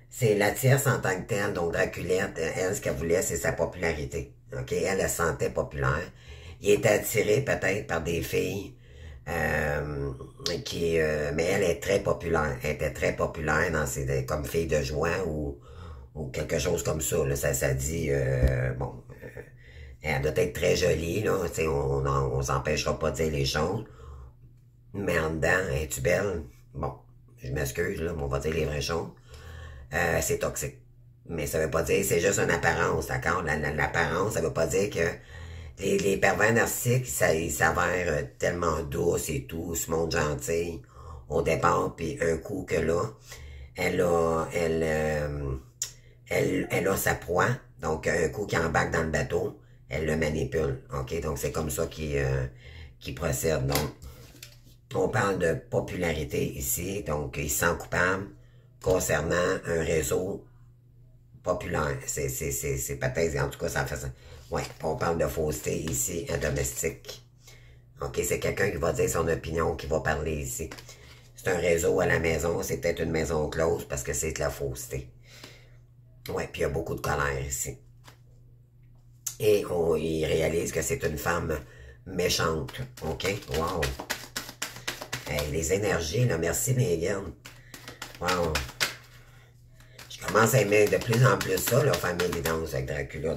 c'est la tierce en tant que telle. Donc, Draculette, elle, ce qu'elle voulait, c'est sa popularité. OK? Elle se sentait populaire. Il était attiré peut-être par des filles mais elle est très populaire. Elle était très populaire comme fille de joie ou quelque chose comme ça. Là. Ça dit, bon, elle doit être très jolie, là. On s'empêchera pas de dire les choses. Mais en dedans, es-tu belle? Bon, je m'excuse, là, mais on va dire les vraies choses. C'est toxique. Mais ça veut pas dire, c'est juste une apparence, d'accord? L'apparence, ça veut pas dire que les pervers narcissiques, ils s'avèrent tellement douces et tout, ce monde gentil au départ, puis un coup que là, elle a sa proie, donc un coup qui embarque dans le bateau, elle le manipule, ok? Donc c'est comme ça qu'il procède. Donc, on parle de popularité ici, donc il se sent coupable concernant un réseau populaire. C'est peut-être, en tout cas, ça fait ça. Ouais, on parle de fausseté ici, un domestique. OK, c'est quelqu'un qui va dire son opinion, qui va parler ici. C'est un réseau à la maison, c'est peut-être une maison close parce que c'est de la fausseté. Ouais, puis il y a beaucoup de colère ici. Et il réalise que c'est une femme méchante. OK? Wow! Hey, les énergies, là, merci Megan. Wow! Je commence à aimer de plus en plus ça, là, Family Dance avec Dracula.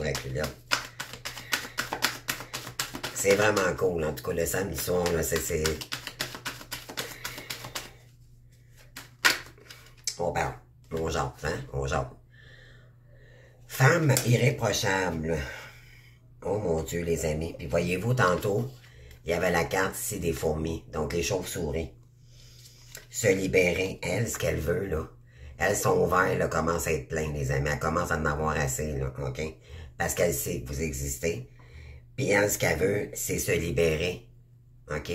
C'est vraiment cool, en tout cas, le samedi soir, là, c'est... On parle, on jase, hein, on jase. Femme irréprochable. Oh mon Dieu, les amis. Puis voyez-vous, tantôt, il y avait la carte ici des fourmis, donc les chauves-souris. Se libérer, elle, ce qu'elle veut, là. Elle, son verre, là, commence à être plein, les amis. Elle commence à en avoir assez, là, OK? Parce qu'elle sait que vous existez. Puis elle, ce qu'elle veut, c'est se libérer. OK?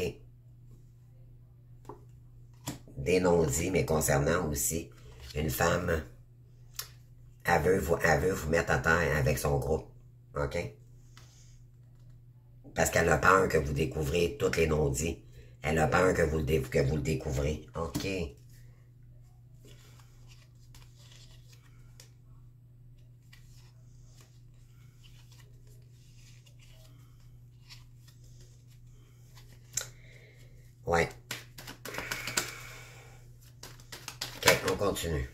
des non-dits, mais concernant aussi une femme, elle veut vous mettre à terre avec son groupe, OK? Parce qu'elle a peur que vous découvrez tous les non-dits. Elle a peur que vous le découvrez, OK? Ouais. OK, on continue.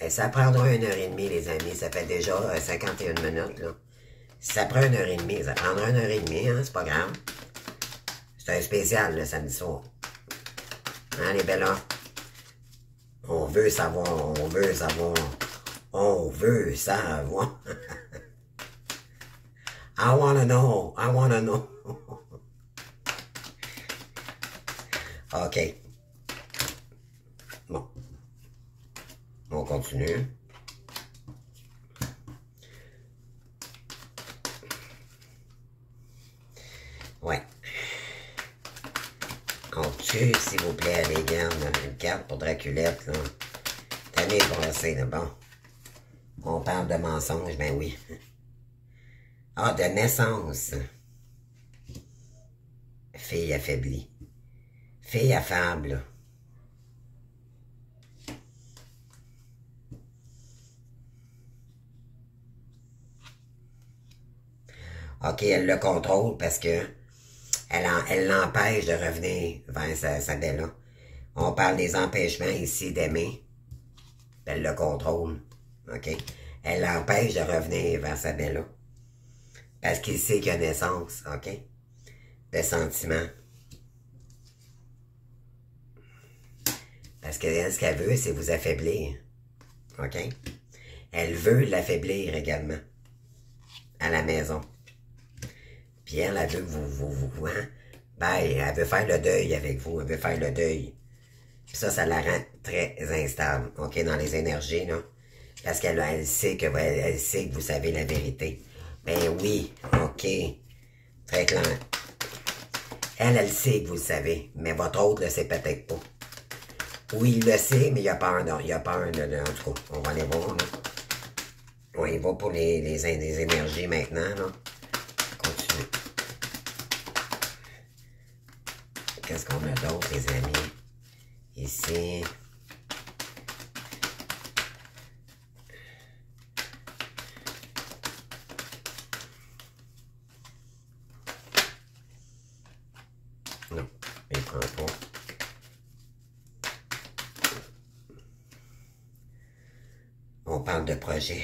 Et ça prendra 1h30, les amis. Ça fait déjà 51 minutes, là. Si ça prend 1h30, ça prendra 1h30, hein, c'est pas grave. C'est un spécial, le samedi soir. Hein, les bellas? On veut savoir, on veut savoir, on veut savoir. I wanna know, I wanna know. OK. Bon. On continue. Ouais. On tue, s'il vous plaît, les gars, une carte pour Draculette, là. Tenez de brasser, là, bon. On parle de mensonges, ben oui. Ah, de naissance. Fille affaiblie. Fille affable, là. OK, elle le contrôle parce que elle l'empêche de revenir vers sa Bella. On parle des empêchements ici d'aimer. Elle le contrôle. OK? Elle l'empêche de revenir vers sa Bella. Parce qu'il sait qu'il y a naissance. OK? De sentiments. Parce que ce qu'elle veut, c'est vous affaiblir. OK? Elle veut l'affaiblir également. À la maison. Puis elle veut que vous hein? Ben, elle veut faire le deuil avec vous. Elle veut faire le deuil. Puis ça la rend très instable. OK? Dans les énergies, là. Parce qu'elle sait elle sait que vous savez la vérité. Ben oui. OK. Très clair. Elle sait que vous le savez. Mais votre autre le sait peut-être pas. Oui, il le sait, mais il a peur. Non, il a peur de... En tout cas, on va aller voir, là. On y va pour les énergies maintenant, là. Continue. Qu'est-ce qu'on a d'autre, les amis? Ici. Non, il prend pas. On parle de projet.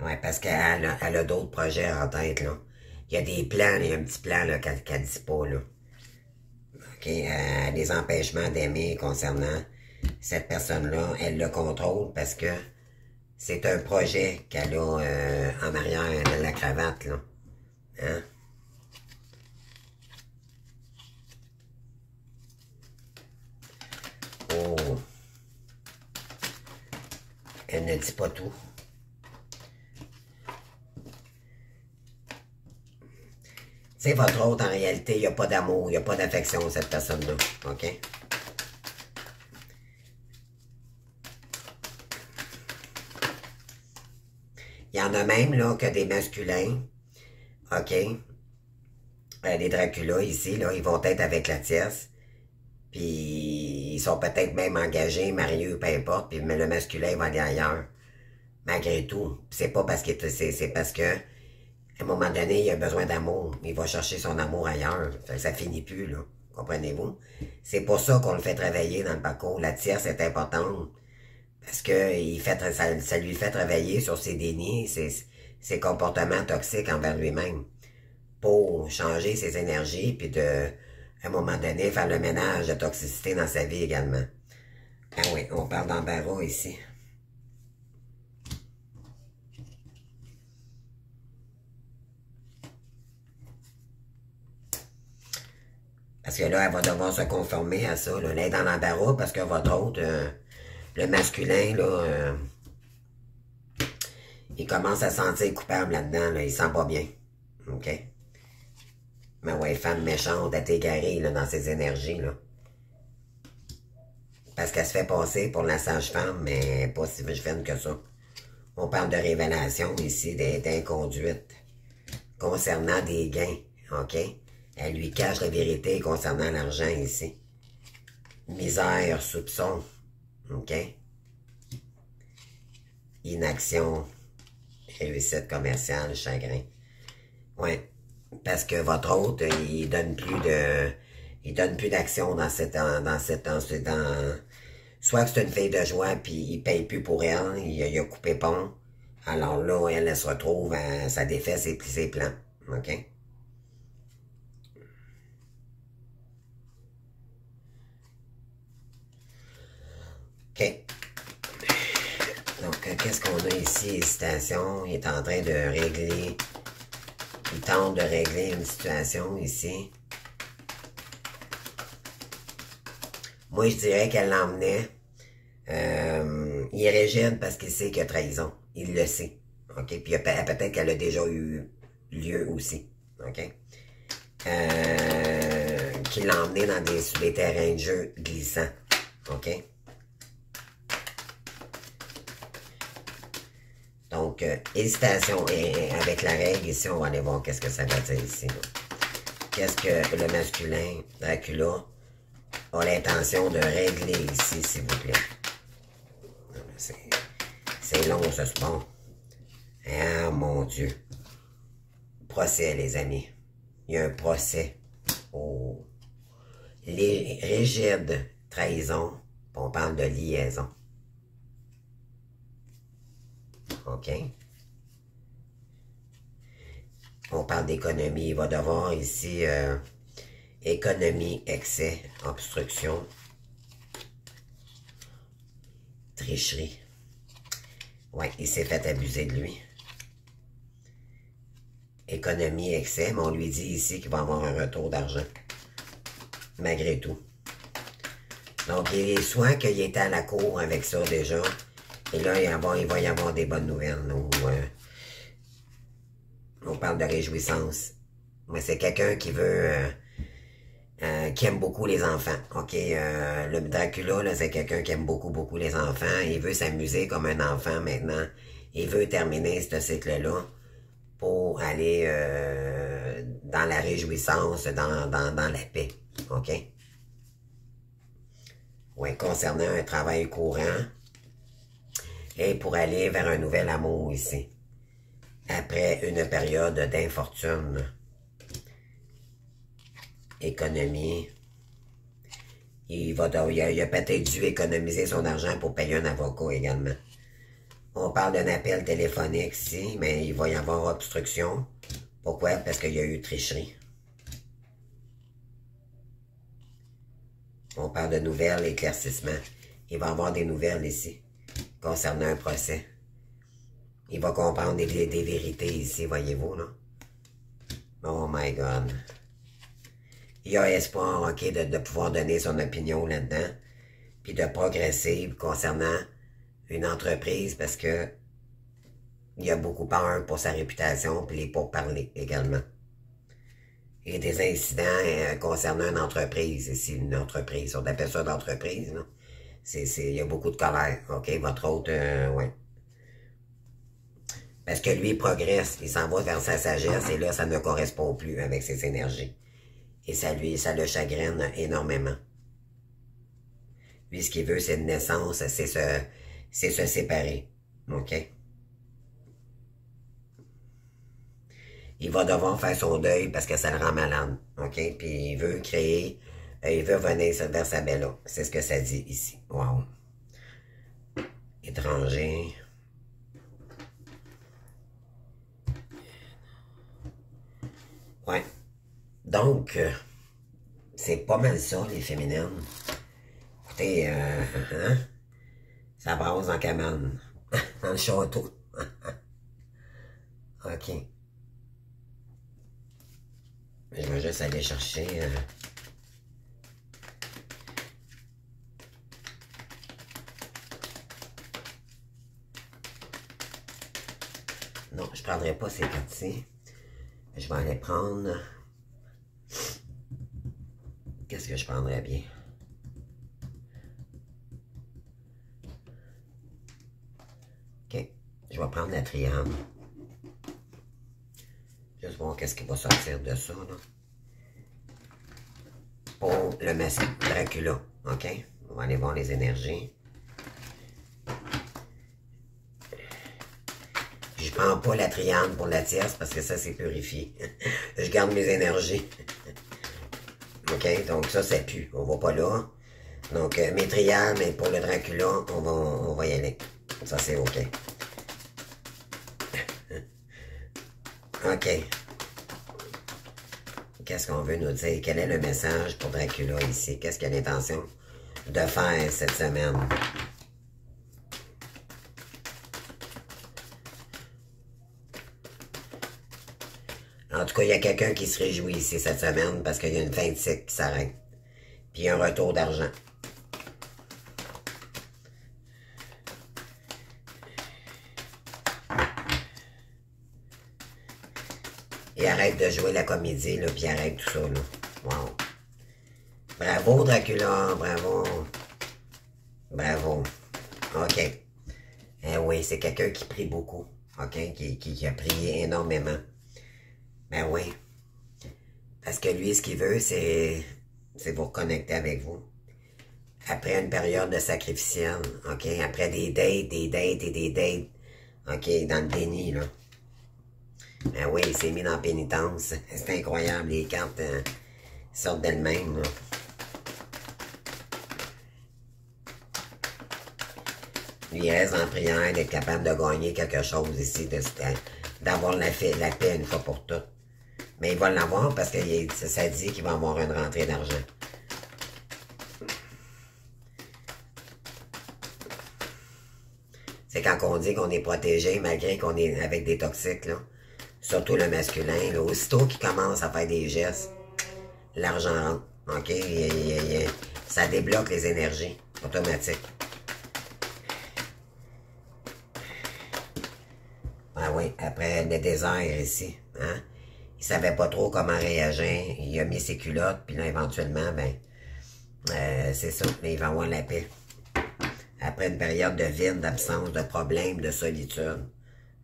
Ouais, parce qu'elle a d'autres projets en tête, là. Il y a des plans, il y a un petit plan, là, qu'elle dit pas, là. OK, des empêchements d'aimer concernant cette personne-là. Elle le contrôle parce que c'est un projet qu'elle a en arrière de la cravate, là. Hein? Oh. Elle ne dit pas tout. C'est votre autre, en réalité, il n'y a pas d'amour, il n'y a pas d'affection, cette personne-là. OK? Il y en a même, là, que des masculins. OK? Les Dracula, ici, là, ils vont être avec la tierce. Puis, ils sont peut-être même engagés, mariés, peu importe. Puis, mais le masculin va aller ailleurs. Malgré tout. C'est pas parce que c'est parce que à un moment donné, il a besoin d'amour. Il va chercher son amour ailleurs. Ça finit plus, là. Comprenez-vous? C'est pour ça qu'on le fait travailler dans le parcours. La tierce est importante. Parce que ça lui fait travailler sur ses dénis, ses comportements toxiques envers lui-même. Pour changer ses énergies, puis à un moment donné, faire le ménage de toxicité dans sa vie également. Ah oui, on parle d'embarras ici. Parce que là, elle va devoir se conformer à ça. Là. Elle est dans l'embarras parce que votre autre, le masculin, là, il commence à se sentir coupable là-dedans. Là. Il sent pas bien. OK? Mais ouais, femme méchante, à t'égarer, là, dans ses énergies, là. Parce qu'elle se fait passer pour la sage-femme, mais pas si fine que ça. On parle de révélation ici, d'inconduite. Concernant des gains, OK? Elle lui cache la vérité concernant l'argent ici. Misère, soupçon, OK? Inaction, réussite commerciale, chagrin. Ouais, parce que votre hôte, il donne plus d'action soit que c'est une fille de joie, puis il paye plus pour elle, il a coupé pont. Alors là, elle se retrouve à sa défait ses plans. OK? OK. Donc, qu'est-ce qu'on a ici? Hésitation. Il est en train de régler. Il tente de régler une situation ici. Moi, je dirais qu'elle l'emmenait. Il est rigide parce qu'il sait qu'il y a trahison. Il le sait. OK? Puis peut-être qu'elle a déjà eu lieu aussi. OK? Qu'il l'a emmené sur des terrains de jeu glissants. OK? Donc, hésitation et avec la règle ici, on va aller voir qu'est-ce que ça veut dire ici. Qu'est-ce que le masculin, Dracula, a l'intention de régler ici, s'il vous plaît. C'est long, ce bon. Ah, mon Dieu. Procès, les amis. Il y a un procès. Oh. Les rigides trahison, on parle de liaison. OK? On parle d'économie. Il va devoir ici économie, excès, obstruction, tricherie. Ouais, il s'est fait abuser de lui. Économie, excès, mais on lui dit ici qu'il va avoir un retour d'argent. Malgré tout. Donc, il est soit qu'il était à la cour avec ça déjà, et là, il va y avoir des bonnes nouvelles. On parle de réjouissance. Mais c'est quelqu'un qui veut... qui aime beaucoup les enfants. OK? Le Dracula, là, c'est quelqu'un qui aime beaucoup, beaucoup les enfants. Il veut s'amuser comme un enfant maintenant. Il veut terminer ce cycle-là pour aller dans la réjouissance, dans la paix. OK? Oui, concernant un travail courant et pour aller vers un nouvel amour ici. Après une période d'infortune. Économie. Il a peut-être dû économiser son argent pour payer un avocat également. On parle d'un appel téléphonique ici, mais il va y avoir obstruction. Pourquoi? Parce qu'il y a eu tricherie. On parle de nouvelles, éclaircissement. Il va y avoir des nouvelles ici, concernant un procès. Il va comprendre des vérités ici, voyez-vous, là. Oh my God. Il y a espoir, OK, de pouvoir donner son opinion là-dedans, puis de progresser concernant une entreprise, parce que il y a beaucoup peur pour sa réputation, puis les pourparlers également. Il y a des incidents concernant une entreprise, ici, une entreprise, on appelle ça d'entreprise, là. Il y a beaucoup de colère, OK, votre hôte, ouais. Parce que lui, il progresse, il s'en va vers sa sagesse, et là, ça ne correspond plus avec ses énergies. Et ça le chagrine énormément. Lui, ce qu'il veut, c'est une naissance, c'est se séparer. OK? Il va devoir faire son deuil parce que ça le rend malade. OK? Puis il veut créer, il veut venir vers sa bella. C'est ce que ça dit ici. Wow. Étranger. Ouais. Donc, c'est pas mal ça, les féminines. Écoutez, hein? Ça brasse en cabane. Dans le château. OK. Je vais juste aller chercher... Non, je ne prendrai pas ces cartes-ci. Je vais aller prendre que je prendrais bien? OK. Je vais prendre la triangle. Juste voir qu'est-ce qui va sortir de ça, là. Pour le masque Dracula. OK? On va aller voir les énergies. Je prends pas la triangle pour la tierce parce que ça, c'est purifié. Je garde mes énergies. OK? Donc ça, ça pue. On va pas là. Donc, mes triangles, mais pour le Dracula, on va y aller. Ça, c'est OK. OK. Qu'est-ce qu'on veut nous dire? Quel est le message pour Dracula ici? Qu'est-ce qu'il a l'intention de faire cette semaine? En tout cas, il y a quelqu'un qui se réjouit ici cette semaine parce qu'il y a une fin de cycle qui s'arrête. Puis un retour d'argent. Et arrête de jouer la comédie, là, puis arrête tout ça, là. Wow. Bravo, Dracula, bravo. Bravo. OK. Eh oui, c'est quelqu'un qui prie beaucoup. OK? Qui a prié énormément. Ben oui. Parce que lui, ce qu'il veut, c'est vous reconnecter avec vous. Après une période de sacrificielle, OK? Après des dates et des dates, OK? Dans le déni, là. Ben oui, il s'est mis dans la pénitence. C'est incroyable, les cartes sortent d'elles-mêmes, là. Lui, il reste en prière d'être capable de gagner quelque chose ici, d'avoir la paix une fois pour toutes. Mais il va l'avoir parce que ça dit qu'il va avoir une rentrée d'argent. C'est quand on dit qu'on est protégé malgré qu'on est avec des toxiques, là. Surtout le masculin, là. Aussitôt qu'il commence à faire des gestes, l'argent rentre. OK? Ça débloque les énergies automatiques. Ah oui, après le désert ici, hein? Il savait pas trop comment réagir. Il a mis ses culottes, puis là, éventuellement, ben, c'est ça, mais il va avoir la paix. Après une période de vide, d'absence, de problèmes, de solitude.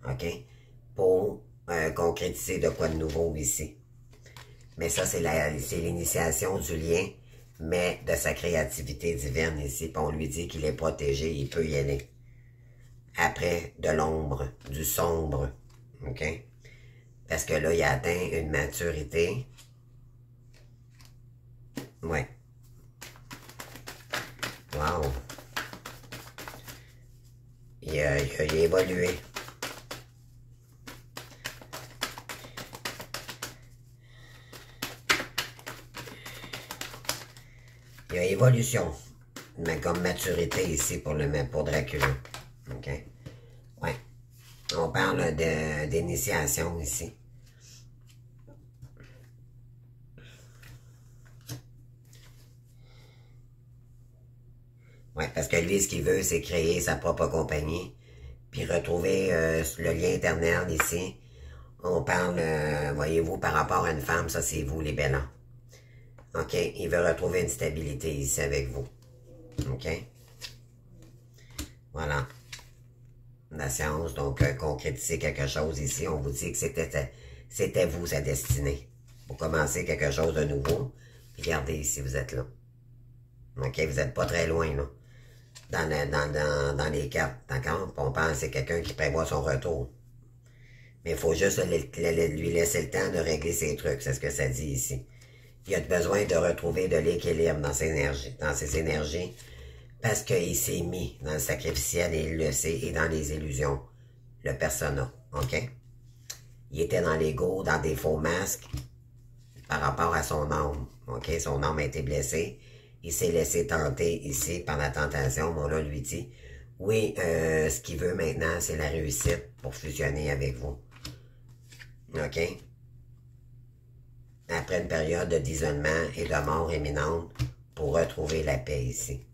OK? Pour concrétiser de quoi de nouveau ici. Mais ça, c'est l'initiation du lien, mais de sa créativité divine ici. Puis on lui dit qu'il est protégé, il peut y aller. Après de l'ombre, du sombre. OK? Parce que là, il a atteint une maturité. Ouais. Wow. Il a évolué. Il y a évolution. Mais comme maturité ici pour Dracula. OK? Ouais. On parle d'initiation ici. Ouais, parce que lui, ce qu'il veut, c'est créer sa propre compagnie. Puis retrouver le lien éternel ici. On parle, voyez-vous, par rapport à une femme, ça c'est vous, les bellants. OK? Il veut retrouver une stabilité ici avec vous. OK? Voilà. La science, donc concrétiser quelque chose ici, on vous dit que c'était vous, sa destinée. Pour commencer quelque chose de nouveau, regardez ici, vous êtes là. OK? Vous n'êtes pas très loin, là. Dans les cartes, d'accord? On pense que c'est quelqu'un qui prévoit son retour. Mais il faut juste lui laisser le temps de régler ses trucs, c'est ce que ça dit ici. Il a besoin de retrouver de l'équilibre dans ses énergies, parce qu'il s'est mis dans le sacrificiel et il le sait, et dans les illusions, le persona, OK? Il était dans l'ego, dans des faux masques, par rapport à son âme, OK? Son âme a été blessée, il s'est laissé tenter ici par la tentation, mais on là lui dit, oui, ce qu'il veut maintenant, c'est la réussite pour fusionner avec vous. OK? Après une période de d'isolement et de mort imminente pour retrouver la paix ici.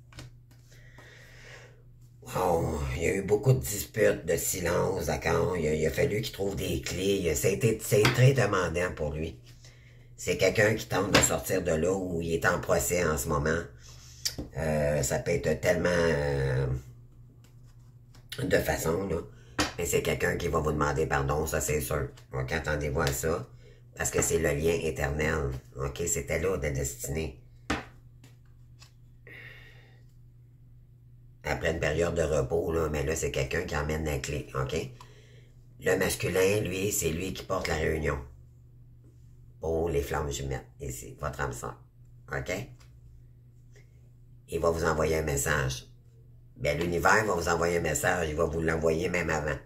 Wow, il y a eu beaucoup de disputes, de silence, d'accord? Il a fallu qu'il trouve des clés. C'est très demandant pour lui. C'est quelqu'un qui tente de sortir de là où il est en procès en ce moment. Ça peut être tellement de façon, là. Mais c'est quelqu'un qui va vous demander pardon, ça c'est sûr. Ok, attendez-vous à ça. Parce que c'est le lien éternel. Ok, c'était là de destinée. Après une période de repos, là, mais là, c'est quelqu'un qui emmène la clé. Ok? Le masculin, lui, c'est lui qui porte la réunion. Pour les flammes jumelles, ici, votre âme sœur. OK? Il va vous envoyer un message. Bien, l'univers va vous envoyer un message, il va vous l'envoyer même avant,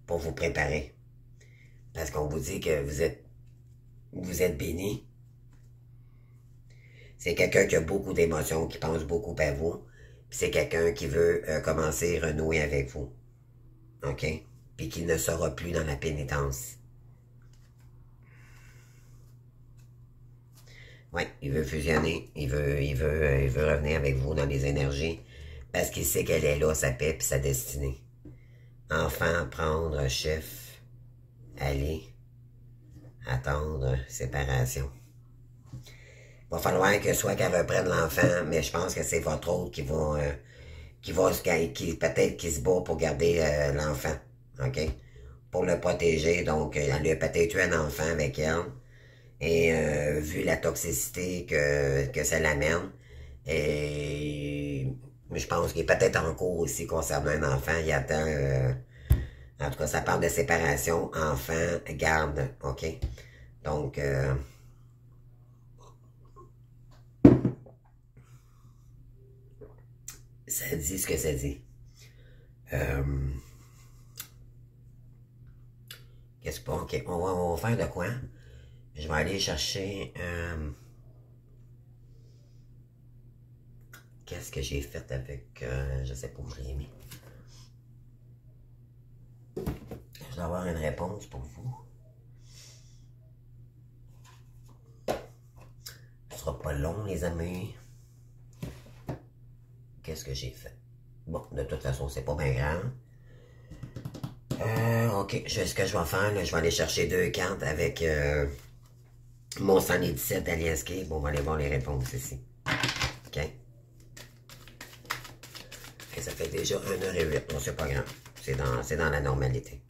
pour vous préparer. Parce qu'on vous dit que vous êtes béni. C'est quelqu'un qui a beaucoup d'émotions, qui pense beaucoup à vous. Puis c'est quelqu'un qui veut commencer à renouer avec vous. OK? Puis qui ne sera plus dans la pénitence. Oui, il veut fusionner, il veut revenir avec vous dans les énergies, parce qu'il sait qu'elle est là, sa paix et sa destinée. Enfant, prendre, chef, aller, attendre, séparation. Il va falloir que soit qu'elle reprenne l'enfant, mais je pense que c'est votre autre qui peut-être qui se bat pour garder l'enfant, ok? Pour le protéger, donc elle lui a peut-être eu un enfant avec elle. Et vu la toxicité que ça l'amène, et je pense qu'il est peut-être en cours aussi concernant un enfant. Il attend, en tout cas, ça parle de séparation, enfant, garde, ok? Donc, ça dit ce que ça dit. Qu'est-ce que ok, on va faire de quoi? Je vais aller chercher... qu'est-ce que j'ai fait avec... je sais pas où je l'ai mis. Je dois avoir une réponse pour vous. Ce sera pas long, les amis. Qu'est-ce que j'ai fait? Bon, de toute façon, c'est pas bien grave. Ok, ce que je vais faire, là, je vais aller chercher 2 cartes avec mon 117 d'Aliascape. On va aller voir les réponses ici. Ok? Et ça fait déjà 1h08. Bon, c'est pas grave. C'est dans la normalité.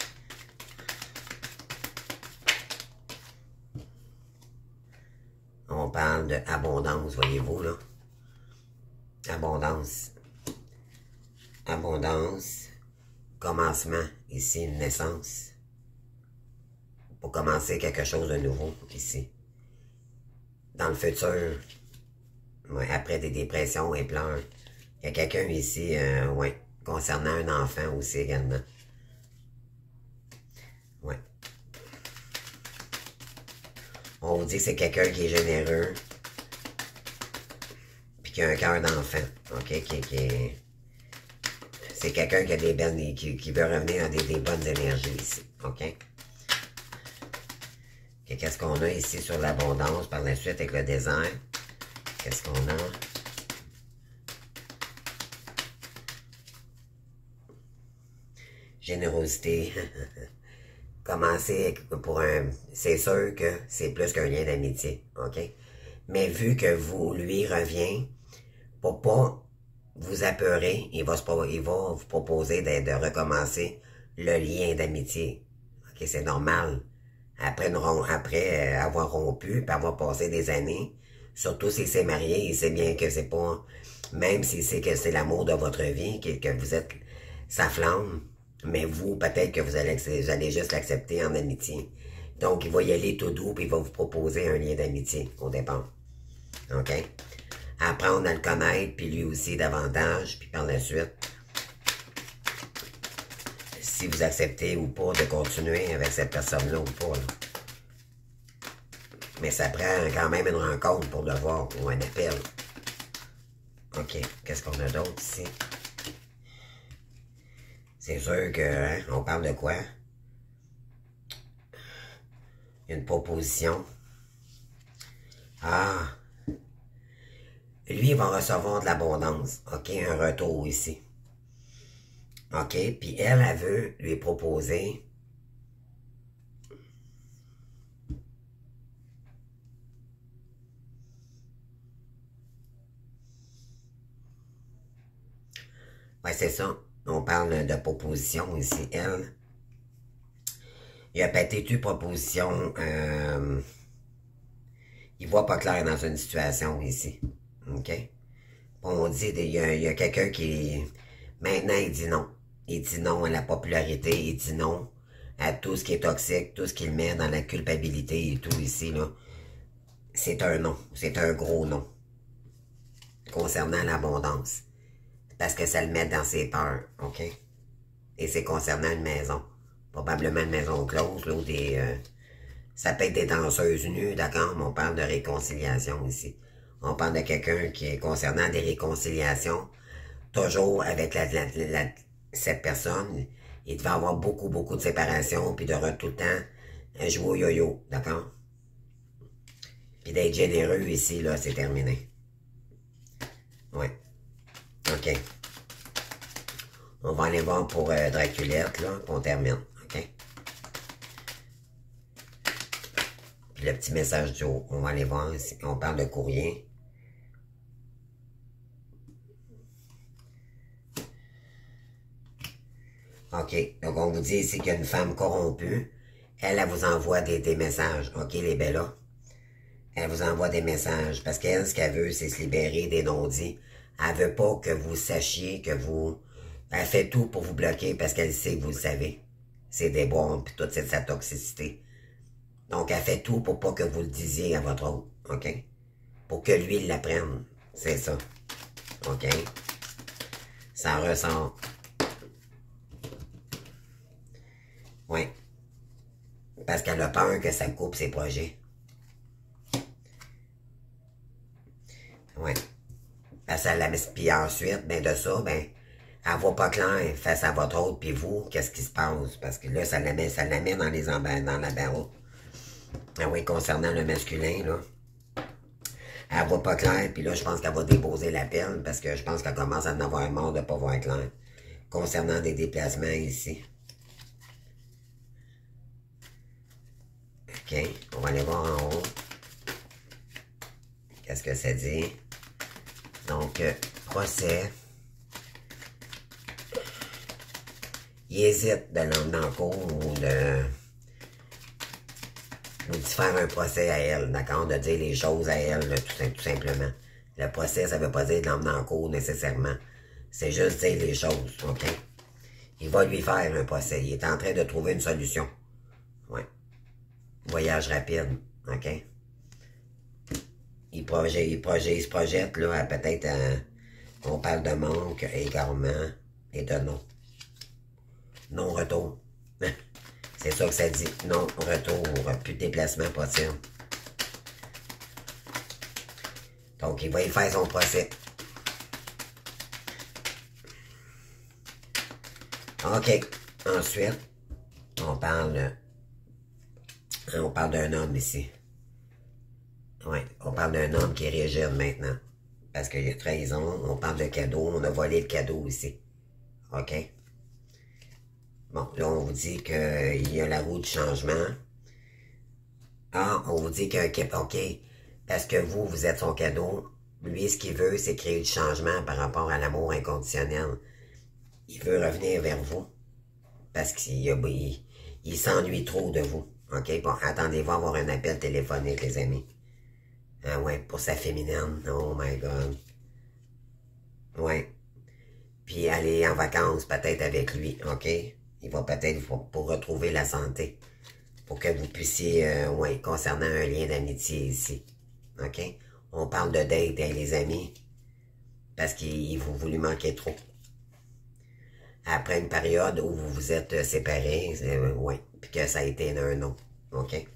On parle de abondance, voyez-vous, là. Abondance. Abondance. Commencement. Ici, une naissance. Pour commencer quelque chose de nouveau, ici. Dans le futur, ouais, après des dépressions et pleurs, il y a quelqu'un ici, ouais, concernant un enfant aussi également. Ouais. On vous dit que c'est quelqu'un qui est généreux, puis qui a un cœur d'enfant, ok, c'est quelqu'un qui a des belles, qui veut revenir à des bonnes énergies ici, ok. Qu'est-ce qu'on a ici sur l'abondance par la suite avec le désert? Qu'est-ce qu'on a? Générosité. Commencer pour un... C'est sûr que c'est plus qu'un lien d'amitié, ok? Mais vu que lui revient, pour pas vous apeurer, il va vous proposer de recommencer le lien d'amitié. Ok, c'est normal. Après avoir rompu, puis avoir passé des années, surtout s'il s'est marié, il sait bien que c'est pas... Même s'il sait que c'est l'amour de votre vie, que vous êtes sa flamme, mais vous, peut-être que vous allez juste l'accepter en amitié. Donc, il va y aller tout doux, puis il va vous proposer un lien d'amitié au départ. OK? Apprendre à le connaître, puis lui aussi davantage, puis par la suite, si vous acceptez ou pas de continuer avec cette personne-là ou pas. Là. Mais ça prend quand même une rencontre pour le voir, ou un appel. OK, qu'est-ce qu'on a d'autre ici? C'est sûr que, hein, on parle de quoi? Une proposition. Ah! Lui, il va recevoir de l'abondance. OK, un retour ici. OK, puis elle veut lui proposer Ouais, c'est ça. On parle de proposition ici. Elle, il a peut-être eu proposition. Il voit pas clair dans une situation ici. OK? On dit, il y a quelqu'un qui... Maintenant, il dit non. Il dit non à la popularité. Il dit non à tout ce qui est toxique, tout ce qu'il met dans la culpabilité et tout ici, là. C'est un non. C'est un gros non. Concernant l'abondance. Parce que ça le met dans ses peurs. OK? Et c'est concernant une maison. Probablement une maison close, là, ou des... ça peut être des danseuses nues, d'accord? Mais on parle de réconciliation ici. On parle de quelqu'un qui est concernant des réconciliations, toujours avec cette personne. Il devait avoir beaucoup, beaucoup de séparation, puis de tout le temps jouer au yo-yo, d'accord? Puis d'être généreux ici, là, c'est terminé. Ouais. OK. On va aller voir pour Draculette, là, qu'on termine, OK? Puis le petit message du haut, on va aller voir ici. On parle de courrier. OK. Donc, on vous dit ici qu'il y a une femme corrompue. Elle vous envoie des messages. OK, les bellas? Elle vous envoie des messages. Parce qu'elle, ce qu'elle veut, c'est se libérer des non-dits. Elle veut pas que vous sachiez que vous... Elle fait tout pour vous bloquer parce qu'elle sait que vous le savez. C'est des bombes puis toute sa toxicité. Donc, elle fait tout pour pas que vous le disiez à votre autre. OK? Pour que lui, il l'apprenne. C'est ça. OK? Ça ressort. Oui. Parce qu'elle a peur que ça coupe ses projets. Oui. Parce qu'elle la met. Puis ensuite, ben de ça, ben, elle voit pas clair face à votre autre, puis vous, qu'est-ce qui se passe? Parce que là, ça la met dans la barreau. Ah oui, concernant le masculin, là. Elle voit pas clair, puis là, je pense qu'elle va déposer l'appel, parce que je pense qu'elle commence à en avoir marre de pas voir clair. Concernant des déplacements ici. OK, on va aller voir en haut. Qu'est-ce que ça dit? Donc, procès. Il hésite de l'emmener en cours ou de faire un procès à elle, d'accord? De dire les choses à elle, là, tout simplement. Le procès, ça veut pas dire de l'emmener en cours nécessairement. C'est juste dire les choses, OK? Il va lui faire un procès. Il est en train de trouver une solution. Ouais. Voyage rapide, OK? Il se projette, là, peut-être, on parle de manque, égarement et de non. Non-retour. C'est ça que ça dit. Non-retour. Plus de déplacement possible. Donc, il va y faire son procès. OK. Ensuite, on parle d'un homme ici. Oui, on parle d'un homme qui est rigide maintenant. Parce qu'il y a trahison, on parle de cadeau, on a volé le cadeau ici. OK? Bon, là, on vous dit qu'il y a la roue du changement. Ah, on vous dit que, OK, parce que vous êtes son cadeau. Lui, ce qu'il veut, c'est créer du changement par rapport à l'amour inconditionnel. Il veut revenir vers vous. Parce qu'il s'ennuie trop de vous. OK? Bon, attendez-vous à avoir un appel téléphonique, les amis. Ah ouais, pour sa féminine. Oh my God. Ouais. Puis aller en vacances peut-être avec lui, OK? Il va peut-être pour retrouver la santé. Pour que vous puissiez, ouais, concernant un lien d'amitié ici. OK? On parle de date, hein, les amis. Parce qu'il vous lui manquez trop. Après une période où vous vous êtes séparés, ouais, puis que ça a été un non. OK?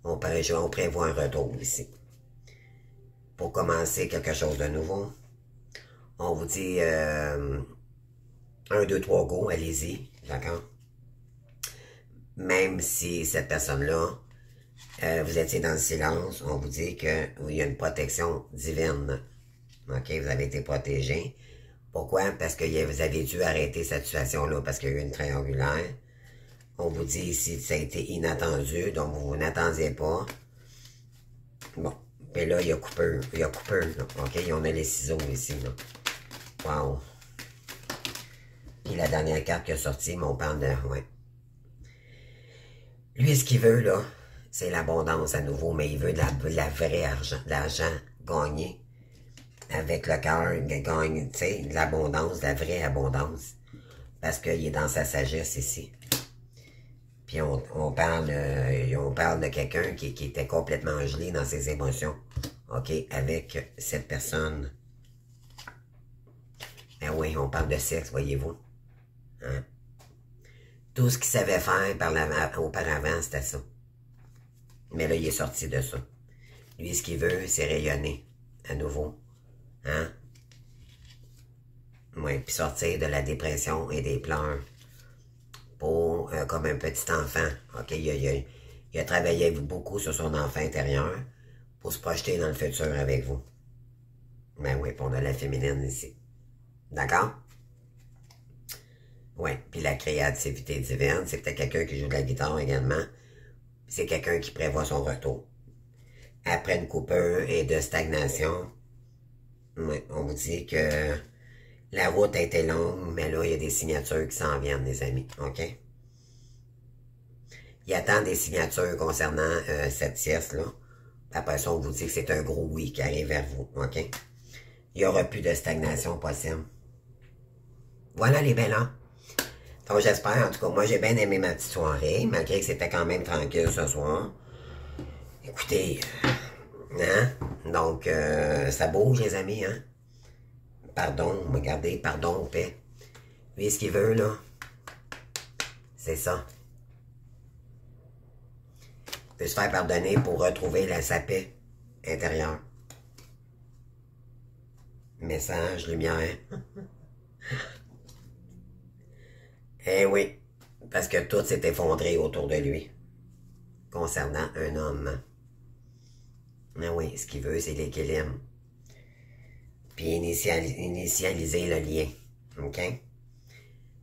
On prévoit un retour ici. Pour commencer quelque chose de nouveau, on vous dit 1, 2, 3, go, allez-y, d'accord? Même si cette personne-là, vous étiez dans le silence, on vous dit qu'il y a une protection divine. OK, vous avez été protégé. Pourquoi? Parce que vous avez dû arrêter cette situation-là parce qu'il y a eu une triangulaire. On vous dit ici que ça a été inattendu, donc vous n'attendiez pas. Bon, puis là, il y a coupeur. Il y a coupeur, là. OK, on a les ciseaux ici, là. Wow. Puis la dernière carte qui est sortie, on parle de... Ouais. Lui, ce qu'il veut, là, c'est l'abondance à nouveau, mais il veut de la vraie argent, de l'argent gagné avec le cœur, gagne, tu sais, de l'abondance, de la vraie abondance. Parce qu'il est dans sa sagesse ici. Puis on parle de quelqu'un qui était complètement gelé dans ses émotions. OK? Avec cette personne. Ben oui, on parle de sexe, voyez-vous. Hein? Tout ce qu'il savait faire auparavant, c'était ça. Mais là, il est sorti de ça. Lui, ce qu'il veut, c'est rayonner. À nouveau. Hein? Oui, puis sortir de la dépression et des pleurs. Pour, comme un petit enfant. OK? Il a travaillé beaucoup sur son enfant intérieur pour se projeter dans le futur avec vous. Ben oui, puis on a la féminine ici. D'accord? Oui, puis la créativité divine, c'est peut-être quelqu'un qui joue de la guitare également. C'est quelqu'un qui prévoit son retour. Après une coupure et de stagnation, oui, on vous dit que la route a été longue, mais là, il y a des signatures qui s'en viennent, les amis. OK? Il attend des signatures concernant cette pièce-là. Après ça, on vous dit que c'est un gros oui qui arrive vers vous. OK? Il n'y aura plus de stagnation possible. Voilà les belles. Donc, j'espère, en tout cas, moi, j'ai bien aimé ma petite soirée, malgré que c'était quand même tranquille ce soir. Écoutez, hein? Donc, ça bouge, les amis, hein? Pardon, regardez, pardon, paix. Lui, ce qu'il veut, là, c'est ça. Il peut se faire pardonner pour retrouver sa paix intérieure. Message, lumière. Eh oui, parce que tout s'est effondré autour de lui, concernant un homme. Mais oui, ce qu'il veut, c'est l'équilibre. Puis initialiser le lien, OK?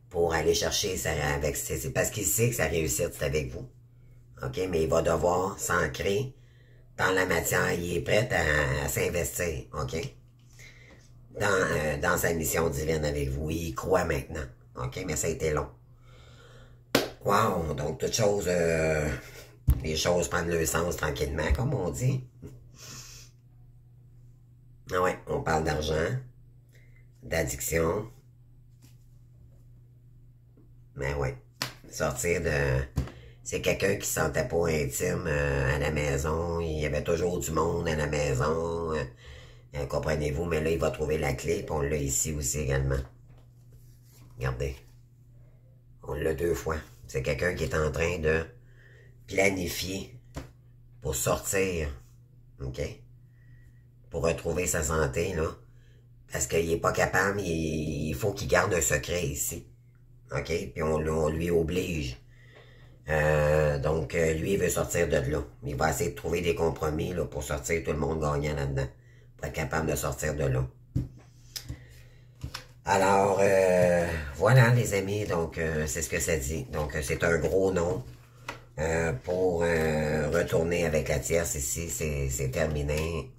Pour aller chercher ça avec... C'est parce qu'il sait que sa réussite, c'est avec vous. OK? Mais il va devoir s'ancrer dans la matière. Il est prêt à s'investir, OK? Dans sa mission divine avec vous. Il y croit maintenant. OK? Mais ça a été long. Wow! Donc, toutes choses... les choses prennent leur sens tranquillement, comme on dit. Ah ouais, on parle d'argent, d'addiction. Mais ouais, sortir de... C'est quelqu'un qui se sentait pas intime à la maison. Il y avait toujours du monde à la maison. Comprenez-vous, mais là, il va trouver la clé, puis on l'a ici aussi également. Regardez. On l'a 2 fois. C'est quelqu'un qui est en train de planifier pour sortir. OK? Pour retrouver sa santé, là. Parce qu'il n'est pas capable, il faut qu'il garde un secret ici. OK? Puis on lui oblige. Donc, lui, il veut sortir de là. Il va essayer de trouver des compromis là, pour sortir tout le monde gagnant là-dedans. Pour être capable de sortir de là. Alors, voilà, les amis. Donc, c'est ce que ça dit. Donc, c'est un gros non. Pour retourner avec la tierce ici, c'est terminé.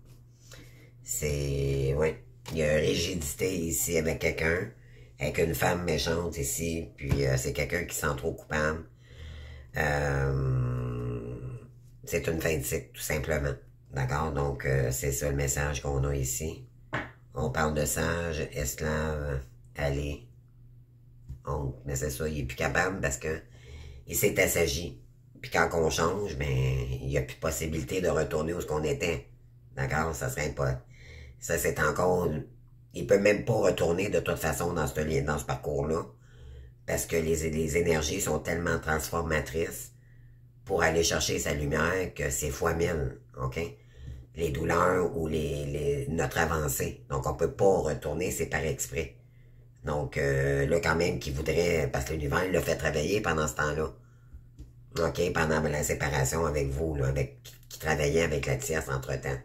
C'est... Oui. Il y a rigidité ici avec quelqu'un. Avec une femme méchante ici. Puis, c'est quelqu'un qui se sent trop coupable. C'est une fin de cycle, tout simplement. D'accord? Donc, c'est ça le message qu'on a ici. On parle de sage, esclave, allez, honte. Mais c'est ça, il est plus capable parce que il s'est assagi. Puis quand on change, ben, il n'y a plus de possibilité de retourner où ce qu'on était. D'accord? Ça serait pas... Ça, c'est encore... Il peut même pas retourner de toute façon dans ce parcours-là. Parce que les énergies sont tellement transformatrices pour aller chercher sa lumière que c'est fois 1000, OK? Les douleurs ou notre avancée. Donc, on peut pas retourner, c'est par exprès. Donc, là, quand même, qu'il voudrait, parce que l'univers, il l'a fait travailler pendant ce temps-là. OK? Pendant la séparation avec vous, là, qui travaillait avec la tierce entre-temps.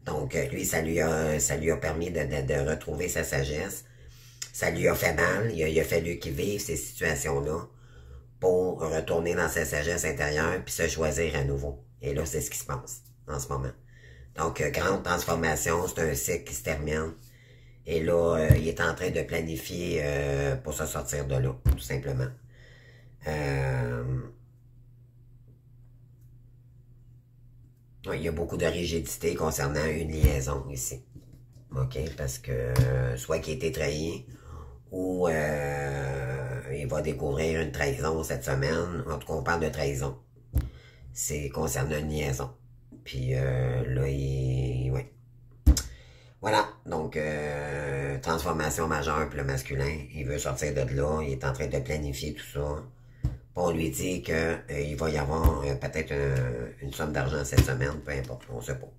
Donc, lui, ça lui a permis de retrouver sa sagesse. Ça lui a fait mal. Il a fallu qu'il vive ces situations-là pour retourner dans sa sagesse intérieure puis se choisir à nouveau. Et là, c'est ce qui se passe en ce moment. Donc, grande transformation, c'est un cycle qui se termine. Et là, il est en train de planifier pour se sortir de là, tout simplement. Il y a beaucoup de rigidité concernant une liaison ici. OK? Parce que soit qu'il a été trahi ou il va découvrir une trahison cette semaine. En tout cas, on parle de trahison. C'est concernant une liaison. Puis là, ouais. Voilà. Donc, transformation majeure pour le masculin. Il veut sortir de là. Il est en train de planifier tout ça. On lui dit qu'il va y avoir peut-être une somme d'argent cette semaine, peu importe, on sait pas.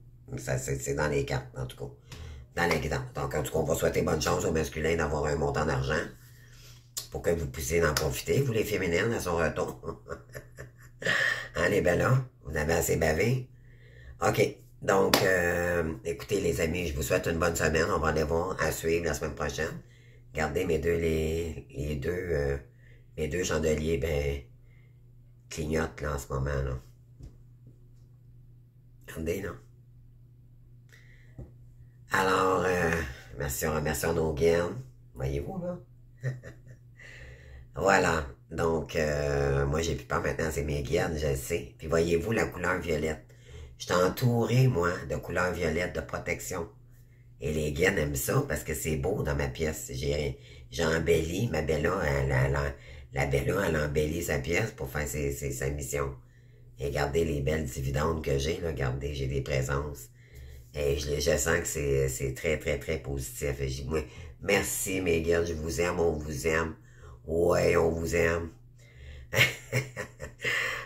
C'est dans les cartes, en tout cas. Dans les guidances. Donc, en tout cas, on va souhaiter bonne chance au masculin d'avoir un montant d'argent pour que vous puissiez en profiter, vous les féminines, à son retour. Hein, les belles-là? Vous avez assez bavé? OK. Donc, écoutez, les amis, je vous souhaite une bonne semaine. On va aller voir à suivre la semaine prochaine. Regardez mes deux chandeliers, ben, clignotent, là, en ce moment, là. Regardez, là. Alors, remercions nos guides. Voyez-vous, là? Voilà. Donc, moi, j'ai plus peur maintenant, c'est mes guides, je le sais. Puis, voyez-vous la couleur violette. Je suis entouré, moi, de couleur violette de protection. Et les guides aiment ça parce que c'est beau dans ma pièce. J'ai embelli, ma Bella, la Bella, elle a embelli sa pièce pour faire sa mission. Et regardez les belles dividendes que j'ai, là. Regardez, j'ai des présences. Et je sens que c'est très, très, très positif. Et moi, merci, mes guides, je vous aime, on vous aime. Ouais, on vous aime.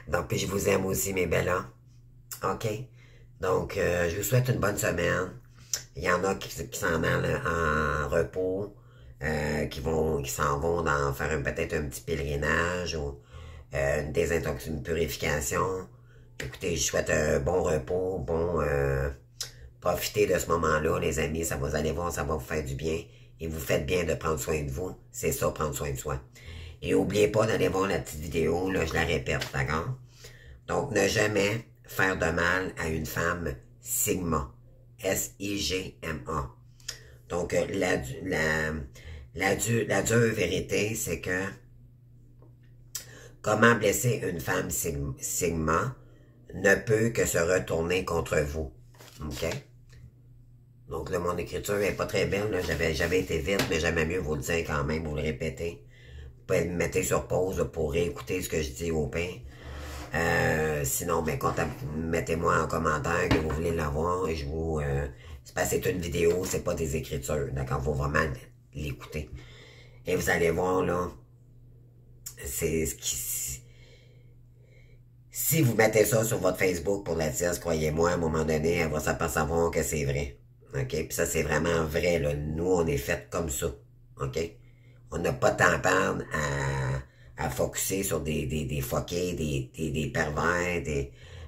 Donc, je vous aime aussi, mes Bellas. OK? Donc, je vous souhaite une bonne semaine. Il y en a qui s'en allent en repos, qui s'en vont faire peut-être un petit pèlerinage ou une purification. Écoutez, je souhaite un bon repos, profitez de ce moment-là, les amis, vous allez voir, ça va vous faire du bien. Et vous faites bien de prendre soin de vous. C'est ça, prendre soin de soi. Et n'oubliez pas d'aller voir la petite vidéo, là, je la répète, d'accord? Donc, ne jamais faire de mal à une femme Sigma. S-I-G-M-A. Donc, la dure vérité, c'est que comment blesser une femme Sigma ne peut que se retourner contre vous. OK? Donc là, mon écriture n'est pas très belle. J'avais été vite, mais j'aimais mieux vous le dire quand même, vous le répéter. Vous pouvez me mettre sur pause pour réécouter ce que je dis au pain. Sinon, ben, mettez-moi en commentaire que vous voulez l'avoir et je vous... c'est parce que c'est une vidéo, c'est pas des écritures. D'accord? Il faut vraiment l'écouter. Et vous allez voir, là, c'est ce qui... Si vous mettez ça sur votre Facebook pour la tierce, croyez-moi, à un moment donné, elle va s'apercevoir que c'est vrai. OK? Puis ça, c'est vraiment vrai, là. Nous, on est fait comme ça. OK? On n'a pas de temps à perdre à focusser sur des foqués, des pervers,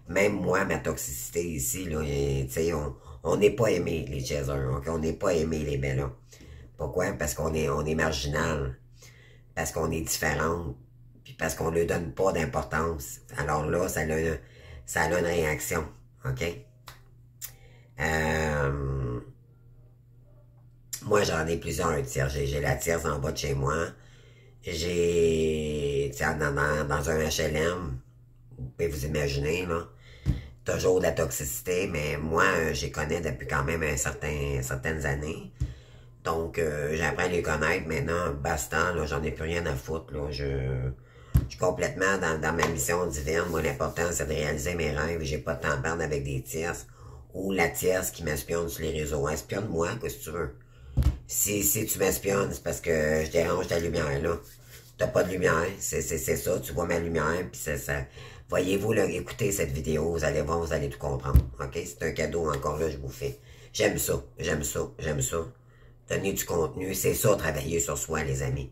même moi, ma toxicité ici, là, tu sais, on n'est pas aimé, les chasers, OK? On n'est pas aimé, les bellas. Pourquoi? Parce qu'on est marginal. Parce qu'on est différent. Puis parce qu'on ne lui donne pas d'importance. Alors là, ça a une réaction. OK? Moi, j'en ai plusieurs tierces. J'ai la tierce en bas de chez moi. J'ai, dans un HLM, vous pouvez vous imaginer, là, toujours de la toxicité, mais moi, j'y connais depuis quand même certaines années. Donc, j'apprends à les connaître maintenant, basta, là, j'en ai plus rien à foutre, là, je suis complètement dans ma mission divine. Moi, l'important, c'est de réaliser mes rêves, j'ai pas de temps à perdre avec des tierces, ou la tierce qui m'espionne sur les réseaux. Espionne-moi, qu'est-ce que tu veux? Si tu m'espionnes, c'est parce que je dérange ta lumière, là. T'as pas de lumière, c'est ça, tu vois ma lumière, puis ça. Voyez-vous, là, écoutez cette vidéo, vous allez voir, vous allez tout comprendre, OK? C'est un cadeau, encore là, je vous fais. J'aime ça, j'aime ça, j'aime ça. Donner du contenu, c'est ça, travailler sur soi, les amis.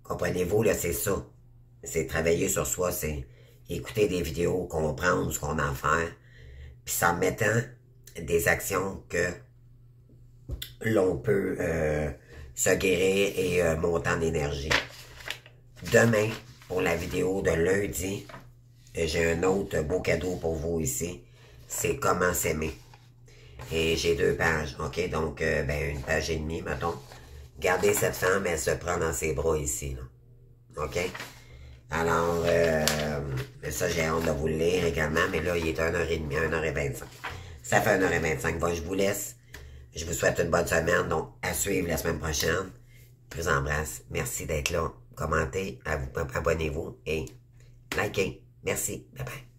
Comprenez-vous, là, c'est ça. C'est travailler sur soi, c'est écouter des vidéos, comprendre ce qu'on a à faire, puis en mettant des actions que l'on peut se guérir et monter en énergie. Demain, pour la vidéo de lundi, j'ai un autre beau cadeau pour vous ici. C'est comment s'aimer. Et j'ai 2 pages, OK? Donc, ben, une page et demie, mettons. Regardez cette femme, elle se prend dans ses bras ici, là. OK? Alors, ça, j'ai hâte de vous le lire également, mais là, il est 1h30, 1h25. Ça fait 1h25. Bon, je vous laisse. Je vous souhaite une bonne semaine, donc à suivre la semaine prochaine. Je vous embrasse. Merci d'être là. Commentez, abonnez-vous et likez. Merci. Bye bye.